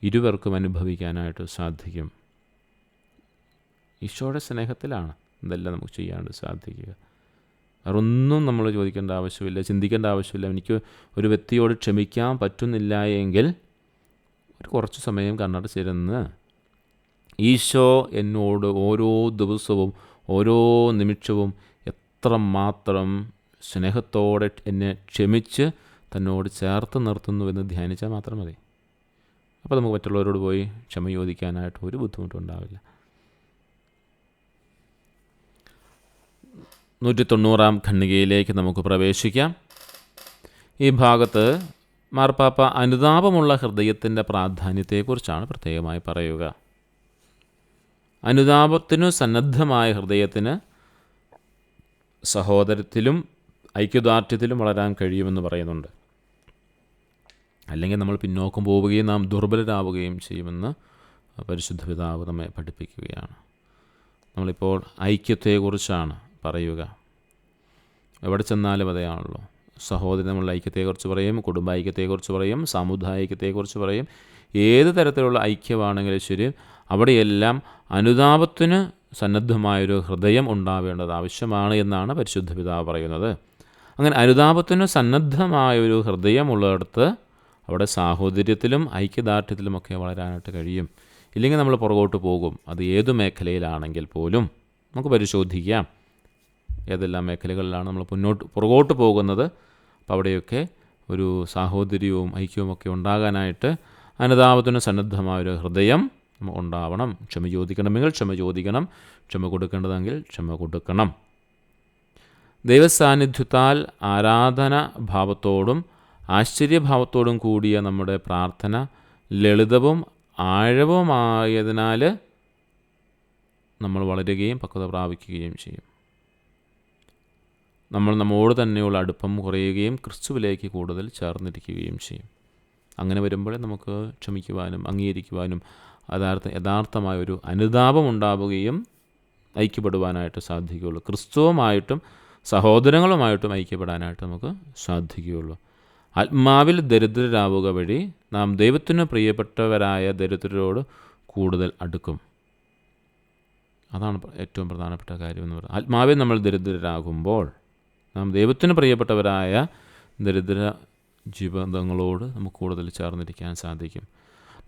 ഇരുവർക്കും അനുഭവിക്കാനായിട്ട് സാധിക്കും. ഈശോയുടെ സ്നേഹത്തിലാണ് ഇതെല്ലാം നമുക്ക് ചെയ്യാനായിട്ട് സാധിക്കുക. വേറൊന്നും നമ്മൾ ചോദിക്കേണ്ട ആവശ്യമില്ല, ചിന്തിക്കേണ്ട ആവശ്യമില്ല. എനിക്ക് ഒരു വ്യക്തിയോട് ക്ഷമിക്കാൻ പറ്റുന്നില്ല എങ്കിൽ കുറച്ച് സമയം കണ്ണടച്ചിരുന്ന് ഈശോ എന്നോട് ഓരോ ദിവസവും ഓരോ നിമിഷവും എത്രമാത്രം സ്നേഹത്തോടെ എന്നെ ക്ഷമിച്ച് തന്നോട് ചേർത്ത് നിർത്തുന്നുവെന്ന് ധ്യാനിച്ചാൽ മാത്രം മതി. അപ്പോൾ നമുക്ക് മറ്റുള്ളവരോട് പോയി ക്ഷമ ചോദിക്കാനായിട്ട് ഒരു ബുദ്ധിമുട്ടുണ്ടാവില്ല. 190 ഖണ്ഡികയിലേക്ക് നമുക്ക് പ്രവേശിക്കാം. ഈ ഭാഗത്ത് മാർപ്പാപ്പ അനുതാപമുള്ള ഹൃദയത്തിൻ്റെ പ്രാധാന്യത്തെക്കുറിച്ചാണ് പ്രത്യേകമായി പറയുക. അനുതാപത്തിനു സന്നദ്ധമായ ഹൃദയത്തിന് സഹോദരത്തിലും ഐക്യദാർഢ്യത്തിലും വളരാൻ കഴിയുമെന്ന് പറയുന്നുണ്ട്. അല്ലെങ്കിൽ നമ്മൾ പിന്നോക്കം പോവുകയും നാം ദുർബലരാവുകയും ചെയ്യുമെന്ന് പരിശുദ്ധ പിതാവ് നമ്മെ പഠിപ്പിക്കുകയാണ്. നമ്മളിപ്പോൾ ഐക്യത്തെക്കുറിച്ചാണ് പറയുക. എവിടെ ചെന്നാലും അതെയാണല്ലോ. സഹോദരൻ നമ്മളുടെ ഐക്യത്തെക്കുറിച്ച് പറയും, കുടുംബ ഐക്യത്തെക്കുറിച്ച് പറയും, സാമുദായിക ഐക്യത്തെക്കുറിച്ച് പറയും. ഏത് തരത്തിലുള്ള ഐക്യമാണെങ്കിലും ശരി, അവിടെയെല്ലാം അനുതാപത്തിന് സന്നദ്ധമായൊരു ഹൃദയം ഉണ്ടാവേണ്ടത് ആവശ്യമാണ് എന്നാണ് പരിശുദ്ധ പിതാവ് പറയുന്നത്. അങ്ങനെ അനുതാപത്തിന് സന്നദ്ധമായൊരു ഹൃദയമുള്ളിടത്ത് അവിടെ സാഹോദര്യത്തിലും ഐക്യദാർഢ്യത്തിലുമൊക്കെ വളരാനായിട്ട് കഴിയും. ഇല്ലെങ്കിൽ നമ്മൾ പുറകോട്ട് പോകും. അത് ഏതു മേഖലയിലാണെങ്കിൽ പോലും നമുക്ക് പരിശോധിക്കാം ഏതെല്ലാം മേഖലകളിലാണ് നമ്മൾ പുറകോട്ട് പോകുന്നത്. അപ്പോൾ അവിടെയൊക്കെ ഒരു സാഹോദര്യവും ഐക്യവുമൊക്കെ ഉണ്ടാകാനായിട്ട് അനുതാപത്തിന് സന്നദ്ധമായൊരു ഹൃദയം ഉണ്ടാവണം. ക്ഷമ ചോദിക്കണമെങ്കിൽ ക്ഷമ ചോദിക്കണം, ക്ഷമ കൊടുക്കേണ്ടതെങ്കിൽ ക്ഷമ കൊടുക്കണം. ദൈവസാന്നിധ്യത്താൽ ആരാധന ഭാവത്തോടും ആശ്ചര്യഭാവത്തോടും കൂടിയ നമ്മുടെ പ്രാർത്ഥന ലളിതവും ആഴവുമായതിനാൽ നമ്മൾ വളരുകയും പക്വത പ്രാപിക്കുകയും ചെയ്യും. നമ്മോട് തന്നെയുള്ള അടുപ്പം കുറയുകയും ക്രിസ്തുവിലേക്ക് കൂടുതൽ ചേർന്നിരിക്കുകയും ചെയ്യും. അങ്ങനെ വരുമ്പോഴേ നമുക്ക് ക്ഷമിക്കുവാനും അംഗീകരിക്കുവാനും യഥാർത്ഥമായൊരു അനുതാപം ഉണ്ടാവുകയും ഐക്യപ്പെടുവാനായിട്ട് സാധിക്കുകയുള്ളൂ. ക്രിസ്തുവുമായിട്ടും സഹോദരങ്ങളുമായിട്ടും ഐക്യപ്പെടാനായിട്ട് നമുക്ക് സാധിക്കുകയുള്ളൂ. ആത്മാവിൽ ദരിദ്രരാവുക വഴി നാം ദൈവത്തിന് പ്രിയപ്പെട്ടവരായ ദരിദ്രരോട് കൂടുതൽ അടുക്കും. അതാണ് ഏറ്റവും പ്രധാനപ്പെട്ട കാര്യം എന്ന് പറയുന്നത്. ആത്മാവിൽ നമ്മൾ ദരിദ്രരാകുമ്പോൾ നാം ദൈവത്തിന് പ്രിയപ്പെട്ടവരായ ദരിദ്ര ജീവിതങ്ങളോട് നമുക്ക് കൂടുതൽ ചേർന്നിരിക്കാൻ സാധിക്കും.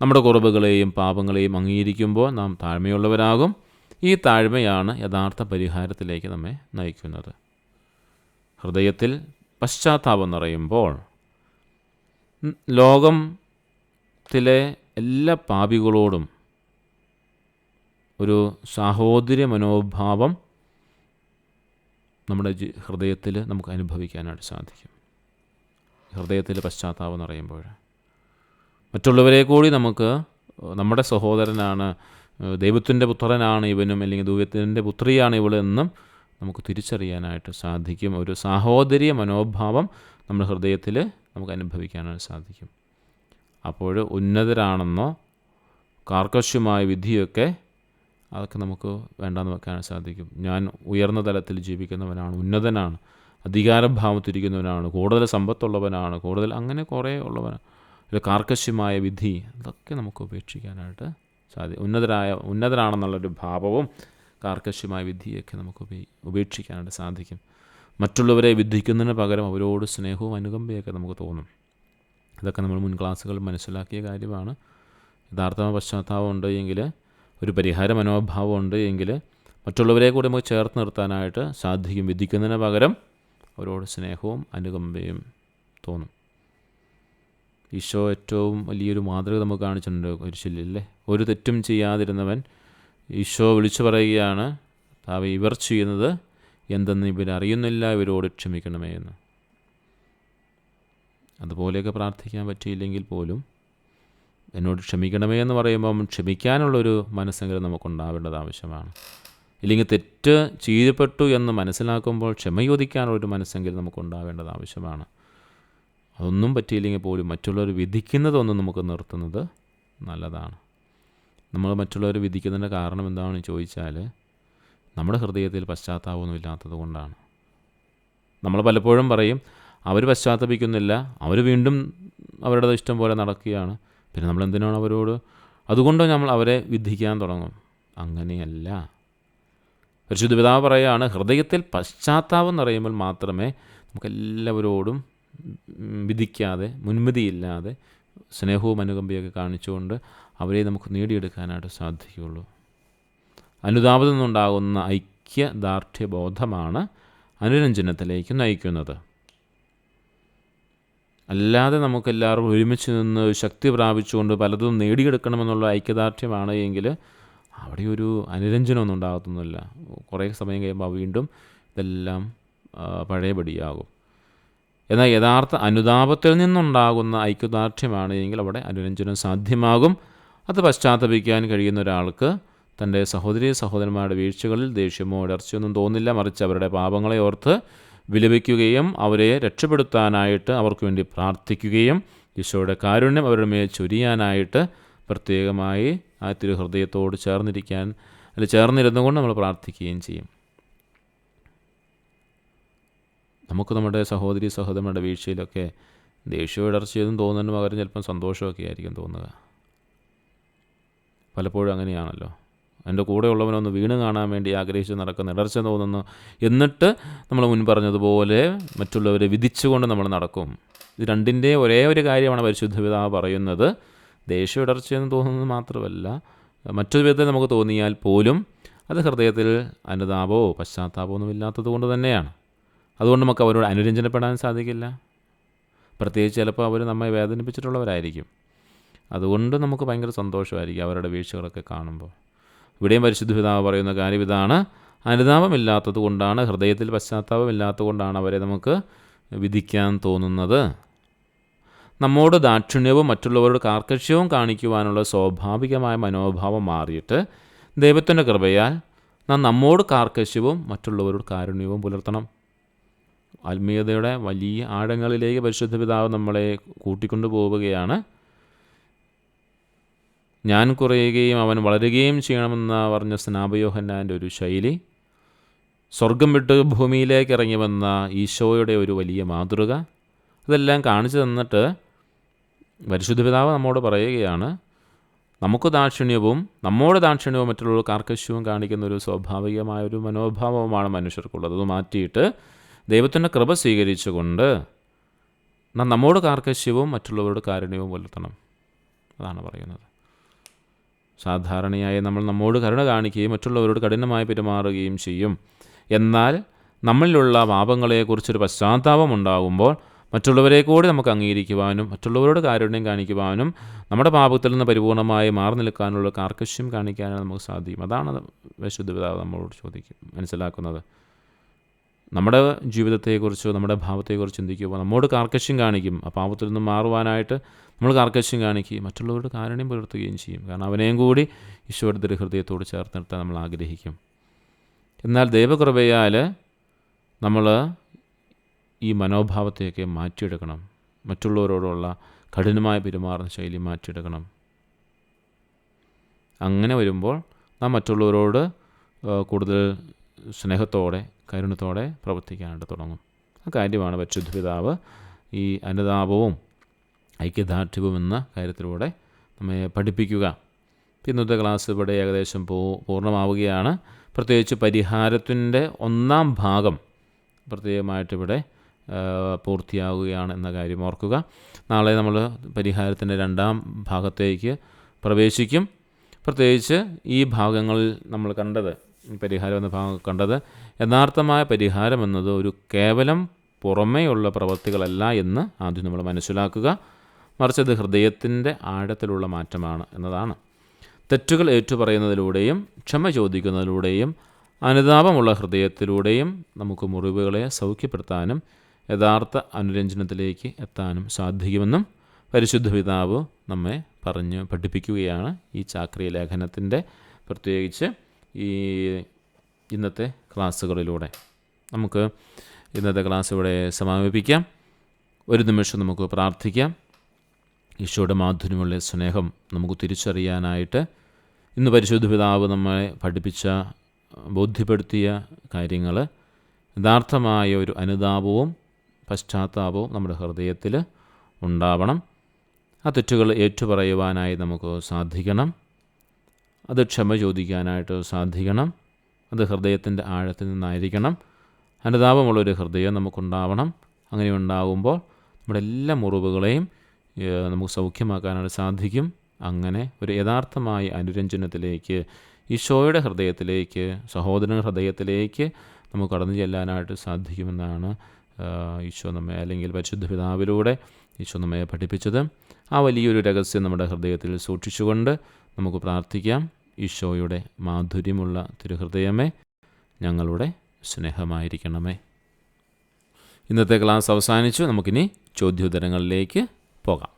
നമ്മുടെ കുറവുകളെയും പാപങ്ങളെയും അംഗീകരിക്കുമ്പോൾ നാം താഴ്മയുള്ളവരാകും. ഈ താഴ്മയാണ് യഥാർത്ഥ പരിഹാരത്തിലേക്ക് നമ്മെ നയിക്കുന്നത്. ഹൃദയത്തിൽ പശ്ചാത്താപം നിറയുമ്പോൾ ലോകത്തിലെ എല്ലാ പാപികളോടും ഒരു സാഹോദര്യ മനോഭാവം നമ്മുടെ ഹൃദയത്തിൽ നമുക്ക് അനുഭവിക്കാനായിട്ട് സാധിക്കും. ഹൃദയത്തിൽ പശ്ചാത്താപം നിറയുമ്പോൾ മറ്റുള്ളവരെ കൂടി നമുക്ക് നമ്മുടെ സഹോദരനാണ്, ദൈവത്തിൻ്റെ പുത്രനാണ് ഇവനും, അല്ലെങ്കിൽ ദൈവത്തിൻ്റെ പുത്രിയാണ് ഇവളെന്നും നമുക്ക് തിരിച്ചറിയാനായിട്ട് സാധിക്കും. ഒരു സാഹോദര്യ മനോഭാവം നമ്മുടെ ഹൃദയത്തിൽ നമുക്ക് അനുഭവിക്കാനായിട്ട് സാധിക്കും. അപ്പോൾ ഉന്നതരാണെന്നോ കാർക്കശ്യമായ വിധിയൊക്കെ അതൊക്കെ നമുക്ക് വേണ്ടാന്ന് വെക്കാൻ സാധിക്കും. ഞാൻ ഉയർന്ന തലത്തിൽ ജീവിക്കുന്നവനാണ്, ഉന്നതനാണ്, അധികാരഭാവത്തിരിക്കുന്നവനാണ്, കൂടുതൽ സമ്പത്തുള്ളവനാണ്, കൂടുതൽ അങ്ങനെ കുറേ ഉള്ളവനാണ്, ഒരു കാർക്കശ്യമായ വിധി അതൊക്കെ നമുക്ക് ഉപേക്ഷിക്കാനായിട്ട് സാധിക്കും. ഉന്നതരാണെന്നുള്ളൊരു ഭാവവും കാർക്കശ്യമായ വിധിയൊക്കെ നമുക്ക് ഉപേക്ഷിക്കാനായിട്ട് സാധിക്കും. മറ്റുള്ളവരെ വിധിക്കുന്നതിന് പകരം അവരോട് സ്നേഹവും അനുകമ്പയൊക്കെ നമുക്ക് തോന്നും. ഇതൊക്കെ നമ്മൾ മുൻ ക്ലാസ്സുകളിൽ മനസ്സിലാക്കിയ കാര്യമാണ്. യഥാർത്ഥ പശ്ചാത്താപം ഉണ്ട് എങ്കിൽ, ഒരു പരിഹാര മനോഭാവം ഉണ്ട് എങ്കിൽ മറ്റുള്ളവരെ കൂടി നമുക്ക് ചേർത്ത് നിർത്താനായിട്ട് സാധിക്കും. വിധിക്കുന്നതിന് പകരം അവരോട് സ്നേഹവും അനുകമ്പയും തോന്നും. ഈശോ ഏറ്റവും വലിയൊരു മാതൃക നമുക്ക് കാണിച്ചിട്ടുണ്ട് കുരിശിലല്ലേ. ഒരു തെറ്റും ചെയ്യാതിരുന്നവൻ ഈശോ വിളിച്ചു പറയുകയാണ്, ഇവർ ചെയ്യുന്നത് എന്തെന്ന് ഇവരറിയുന്നില്ല, ഇവരോട് ക്ഷമിക്കണമേ എന്ന്. അതുപോലെയൊക്കെ പ്രാർത്ഥിക്കാൻ പറ്റിയില്ലെങ്കിൽ പോലും എന്നോട് ക്ഷമിക്കണമേ എന്ന് പറയുമ്പം ക്ഷമിക്കാനുള്ളൊരു മനസ്സെങ്കിലും നമുക്കുണ്ടാവേണ്ടത് ആവശ്യമാണ്. ഇല്ലെങ്കിൽ തെറ്റ് ചെയ്യപ്പെട്ടു എന്ന് മനസ്സിലാക്കുമ്പോൾ ക്ഷമ ചോദിക്കാനുള്ളൊരു മനസ്സെങ്കിലും നമുക്കുണ്ടാവേണ്ടത് ആവശ്യമാണ്. അതൊന്നും പറ്റിയില്ലെങ്കിൽ പോലും മറ്റുള്ളവർ വിധിക്കുന്നതൊന്നും നമുക്ക് നിർത്തുന്നത് നല്ലതാണ്. നമ്മൾ മറ്റുള്ളവർ വിധിക്കുന്നതിൻ്റെ കാരണം എന്താണെന്ന് ചോദിച്ചാൽ നമ്മുടെ ഹൃദയത്തിൽ പശ്ചാത്താപമൊന്നും ഇല്ലാത്തത് കൊണ്ടാണ്. നമ്മൾ പലപ്പോഴും പറയും അവർ പശ്ചാത്തപിക്കുന്നില്ല, അവർ വീണ്ടും അവരുടെ ഇഷ്ടം പോലെ നടക്കുകയാണ്, പിന്നെ നമ്മൾ എന്തിനാണ് അവരോട്, അതുകൊണ്ട് നമ്മൾ അവരെ വിധിക്കാൻ തുടങ്ങും. അങ്ങനെയല്ല. പരിശുദ്ധ പിതാവ് പറയുകയാണ്, ഹൃദയത്തിൽ പശ്ചാത്താപം നിറയുമ്പോൾ മാത്രമേ നമുക്കെല്ലാവരോടും വിധിക്കാതെ മുൻവിധിയില്ലാതെ സ്നേഹവും അനുകമ്പയൊക്കെ കാണിച്ചുകൊണ്ട് അവരെ നമുക്ക് നേടിയെടുക്കാനായിട്ട് സാധിക്കുകയുള്ളൂ. അനുതാപത്തിൽ നിന്നുണ്ടാകുന്ന ഐക്യദാർഢ്യബോധമാണ് അനുരഞ്ജനത്തിലേക്ക് നയിക്കുന്നത്. അല്ലാതെ നമുക്കെല്ലാവർക്കും ഒരുമിച്ച് നിന്ന് ശക്തി പ്രാപിച്ചുകൊണ്ട് പലതും നേടിയെടുക്കണമെന്നുള്ള ഐക്യദാർഢ്യമാണ് എങ്കിൽ അവിടെ ഒരു അനുരഞ്ജനമൊന്നും ഉണ്ടാകത്തൊന്നുമില്ല. കുറേ സമയം കഴിയുമ്പോൾ വീണ്ടും ഇതെല്ലാം പഴയപടിയാകും. എന്നാൽ യഥാർത്ഥ അനുതാപത്തിൽ നിന്നുണ്ടാകുന്ന ഐക്യദാർഢ്യമാണ് എങ്കിൽ അവിടെ അനുരഞ്ജനം സാധ്യമാകും. അത് പശ്ചാത്തപിക്കാൻ കഴിയുന്ന ഒരാൾക്ക് തൻ്റെ സഹോദരന്മാരുടെ വീഴ്ചകളിൽ ദേഷ്യമോ ഇടർച്ചയൊന്നും തോന്നില്ല. മറിച്ച് അവരുടെ പാപങ്ങളെ ഓർത്ത് വിലപിക്കുകയും അവരെ രക്ഷപ്പെടുത്താനായിട്ട് അവർക്ക് വേണ്ടി പ്രാർത്ഥിക്കുകയും ഈശോയുടെ കാരുണ്യം അവരുടെ മേൽ ചൊരിയാനായിട്ട് പ്രത്യേകമായി ആ തിരുഹൃദയത്തോട് ചേർന്നിരുന്നു കൊണ്ട് നമ്മൾ പ്രാർത്ഥിക്കുകയും ചെയ്യും. നമുക്ക് നമ്മുടെ സഹോദരന്മാരുടെ വീഴ്ചയിലൊക്കെ ദേഷ്യമോ ഇടർച്ചയൊന്നും തോന്നുന്നതിന് പകരം ചിലപ്പം സന്തോഷമൊക്കെ ആയിരിക്കും തോന്നുക. പലപ്പോഴും അങ്ങനെയാണല്ലോ. എൻ്റെ കൂടെ ഉള്ളവനൊന്ന് വീണ് കാണാൻ വേണ്ടി ആഗ്രഹിച്ച് നടക്കുന്ന ഇടർച്ച തോന്നുന്നു. എന്നിട്ട് നമ്മൾ മുൻ പറഞ്ഞതുപോലെ മറ്റുള്ളവരെ വിധിച്ചുകൊണ്ട് നമ്മൾ നടക്കും. ഇത് രണ്ടിൻ്റെ ഒരേ ഒരു കാര്യമാണ് പരിശുദ്ധ പിതാവ് പറയുന്നത്. ദേഷ്യം ഇടർച്ചയെന്ന് തോന്നുന്നത് മാത്രമല്ല, മറ്റൊരു വിധത്തിൽ നമുക്ക് തോന്നിയാൽ പോലും അത് ഹൃദയത്തിൽ അനുതാപമോ പശ്ചാത്താപമോ ഒന്നും ഇല്ലാത്തത് കൊണ്ട് തന്നെയാണ്. അതുകൊണ്ട് നമുക്ക് അവരോട് അനുരഞ്ജനപ്പെടാൻ സാധിക്കില്ല. പ്രത്യേകിച്ച് ചിലപ്പോൾ അവർ നമ്മെ വേദനിപ്പിച്ചിട്ടുള്ളവരായിരിക്കും. അതുകൊണ്ട് നമുക്ക് ഭയങ്കര സന്തോഷമായിരിക്കും അവരുടെ വീഴ്ചകളൊക്കെ കാണുമ്പോൾ. ഇവിടെയും പരിശുദ്ധ പിതാവ് പറയുന്ന കാര്യം ഇതാണ്: അനുതാപമില്ലാത്തത് കൊണ്ടാണ്, ഹൃദയത്തിൽ പശ്ചാത്താപമില്ലാത്തത് കൊണ്ടാണ് അവരെ നമുക്ക് വിധിക്കാൻ തോന്നുന്നത്. നമ്മോട് ദാക്ഷിണ്യവും മറ്റുള്ളവരോട് കാർക്കശ്യവും കാണിക്കുവാനുള്ള സ്വാഭാവികമായ മനോഭാവം മാറിയിട്ട് ദൈവത്തിൻ്റെ കൃപയാൽ നാം നമ്മോട് കാർക്കശ്യവും മറ്റുള്ളവരോട് കാരുണ്യവും പുലർത്തണം. ആത്മീയതയുടെ വലിയ ആഴങ്ങളിലേക്ക് പരിശുദ്ധ പിതാവ് നമ്മളെ കൂട്ടിക്കൊണ്ടു പോവുകയാണ്. ഞാൻ കുറയുകയും അവൻ വളരുകയും ചെയ്യണമെന്ന് പറഞ്ഞ സ്നാപയോഹന്നാൻ്റെ ഒരു ശൈലി, സ്വർഗം വിട്ട് ഭൂമിയിലേക്ക് ഇറങ്ങി വന്ന ഈശോയുടെ ഒരു വലിയ മാതൃക, ഇതെല്ലാം കാണിച്ചു തന്നിട്ട് പരിശുദ്ധ പിതാവ് നമ്മോട് പറയുകയാണ്, നമുക്ക് ദാക്ഷിണ്യവും നമ്മോട് ദാക്ഷിണ്യവും മറ്റുള്ള കാർക്കശ്യവും കാണിക്കുന്ന ഒരു സ്വാഭാവികമായ ഒരു മനോഭാവമാണ് മനുഷ്യർക്കുള്ളത്. അത് മാറ്റിയിട്ട് ദൈവത്തിൻ്റെ കൃപ സ്വീകരിച്ചുകൊണ്ട് നമ്മോട് കാർക്കശ്യവും മറ്റുള്ളവരോട് കാരുണ്യവും പുലർത്തണം. അതാണ് പറയുന്നത്. സാധാരണയായി നമ്മൾ നമ്മോട് കരുണ കാണിക്കുകയും മറ്റുള്ളവരോട് കഠിനമായി പെരുമാറുകയും ചെയ്യും. എന്നാൽ നമ്മളിലുള്ള പാപങ്ങളെക്കുറിച്ചൊരു പശ്ചാത്താപം ഉണ്ടാകുമ്പോൾ മറ്റുള്ളവരെ കൂടി നമുക്ക് അംഗീകരിക്കുവാനും മറ്റുള്ളവരോട് കാരുണ്യം കാണിക്കുവാനും നമ്മുടെ പാപത്തിൽ നിന്ന് പരിപൂർണമായി മാറി നിൽക്കാനുള്ള കാർക്കശ്യം കാണിക്കാനും നമുക്ക് സാധിക്കും. അതാണ് പരിശുദ്ധ പിതാവ് നമ്മളോട് മനസ്സിലാക്കുന്നത്. നമ്മുടെ ജീവിതത്തെക്കുറിച്ചോ നമ്മുടെ ഭാവത്തെക്കുറിച്ച് ചിന്തിക്കുമ്പോൾ നമ്മോട് കാർക്കശ്യം കാണിക്കും. ആ പാപത്തിൽ നിന്ന് മാറുവാനായിട്ട് നമ്മൾ കാർക്കശ്യം കാണിക്കുകയും മറ്റുള്ളവരോട് കാരുണ്യം പുലർത്തുകയും ചെയ്യും. കാരണം അവനെയും കൂടി ഈശോയുടെ ഹൃദയത്തോട് ചേർത്ത് നിർത്താൻ നമ്മൾ ആഗ്രഹിക്കും. എന്നാൽ ദൈവകൃപയാൽ നമ്മൾ ഈ മനോഭാവത്തെയൊക്കെ മാറ്റിയെടുക്കണം. മറ്റുള്ളവരോടുള്ള കഠിനമായ പെരുമാറുന്ന ശൈലി മാറ്റിയെടുക്കണം. അങ്ങനെ വരുമ്പോൾ നാം മറ്റുള്ളവരോട് കൂടുതൽ സ്നേഹത്തോടെ കരുണത്തോടെ പ്രവർത്തിക്കാനായിട്ട് തുടങ്ങും. ആ കാര്യമാണ് പരിശുദ്ധ പിതാവ് ഈ അനുതാപവും ഐക്യദാർഢ്യവും എന്ന കാര്യത്തിലൂടെ നമ്മെ പഠിപ്പിക്കുക. ഇന്നത്തെ ക്ലാസ് ഇവിടെ ഏകദേശം പൂർണ്ണമാവുകയാണ്. പ്രത്യേകിച്ച് പരിഹാരത്തിൻ്റെ ഒന്നാം ഭാഗം പ്രത്യേകമായിട്ടിവിടെ പൂർത്തിയാവുകയാണ് എന്ന കാര്യം ഓർക്കുക. നാളെ നമ്മൾ പരിഹാരത്തിൻ്റെ രണ്ടാം ഭാഗത്തേക്ക് പ്രവേശിക്കും. പ്രത്യേകിച്ച് ഈ ഭാഗങ്ങളിൽ നമ്മൾ പരിഹാരം എന്ന ഭാഗം കണ്ടത് യഥാർത്ഥമായ പരിഹാരം എന്നത് ഒരു കേവലം പുറമേയുള്ള പ്രവൃത്തികളല്ല എന്ന് ആദ്യം നമ്മൾ മനസ്സിലാക്കുക. മറിച്ച് അത് ഹൃദയത്തിൻ്റെ ആഴത്തിലുള്ള മാറ്റമാണ് എന്നതാണ്. തെറ്റുകൾ ഏറ്റുപറയുന്നതിലൂടെയും ക്ഷമ ചോദിക്കുന്നതിലൂടെയും അനുതാപമുള്ള ഹൃദയത്തിലൂടെയും നമുക്ക് മുറിവുകളെ സൗഖ്യപ്പെടുത്താനും യഥാർത്ഥ അനുരഞ്ജനത്തിലേക്ക് എത്താനും സാധിക്കുമെന്നും പരിശുദ്ധ പിതാവ് നമ്മെ പഠിപ്പിക്കുകയാണ് ഈ ചാക്രിക ലേഖനത്തിൻ്റെ പ്രത്യേകിച്ച് ഈ ഇന്നത്തെ ക്ലാസ്സുകളിലൂടെ. നമുക്ക് ഇന്നത്തെ ക്ലാസ് ഇവിടെ സമാപിപ്പിക്കാം. ഒരു നിമിഷം നമുക്ക് പ്രാർത്ഥിക്കാം. ഈശോയുടെ മാധുര്യമുള്ള സ്നേഹം നമുക്ക് തിരിച്ചറിയാനായിട്ട് ഇന്ന് പരിശുദ്ധ പിതാവ് നമ്മളെ പഠിപ്പിച്ച ബോധ്യപ്പെടുത്തിയ കാര്യങ്ങൾ യഥാർത്ഥമായ ഒരു അനുതാപവും പശ്ചാത്താപവും നമ്മുടെ ഹൃദയത്തിൽ ഉണ്ടാവണം. ആ തെറ്റുകൾ ഏറ്റുപറയുവാനായി നമുക്ക് സാധിക്കണം. അത് ക്ഷമ ചോദിക്കാനായിട്ട് സാധിക്കണം. അത് ഹൃദയത്തിൻ്റെ ആഴത്തിൽ നിന്നായിരിക്കണം. അനുതാപമുള്ളൊരു ഹൃദയം നമുക്കുണ്ടാവണം. അങ്ങനെ ഉണ്ടാകുമ്പോൾ നമ്മുടെ എല്ലാ മുറിവുകളെയും നമുക്ക് സൗഖ്യമാക്കാനായിട്ട് സാധിക്കും. അങ്ങനെ ഒരു യഥാർത്ഥമായ അനുരഞ്ജനത്തിലേക്ക്, ഈശോയുടെ ഹൃദയത്തിലേക്ക്, സഹോദരൻ ഹൃദയത്തിലേക്ക് നമുക്ക് കടന്നു ചെല്ലാനായിട്ട് സാധിക്കുമെന്നാണ് ഈശോ നമ്മെ, അല്ലെങ്കിൽ പരിശുദ്ധ പിതാവിലൂടെ ഈശോ നമ്മെ പഠിപ്പിച്ചത്. ആ വലിയൊരു രഹസ്യം നമ്മുടെ ഹൃദയത്തിൽ സൂക്ഷിച്ചുകൊണ്ട് നമുക്ക് പ്രാർത്ഥിക്കാം. ഈശോയുടെ മാധുര്യമുള്ള തിരുഹൃദയമേ, ഞങ്ങളുടെ സ്നേഹമായിരിക്കണമേ. ഇന്നത്തെ ക്ലാസ് അവസാനിച്ചു. നമുക്കിനി ചോദ്യോത്തരങ്ങളിലേക്ക് പോകാം.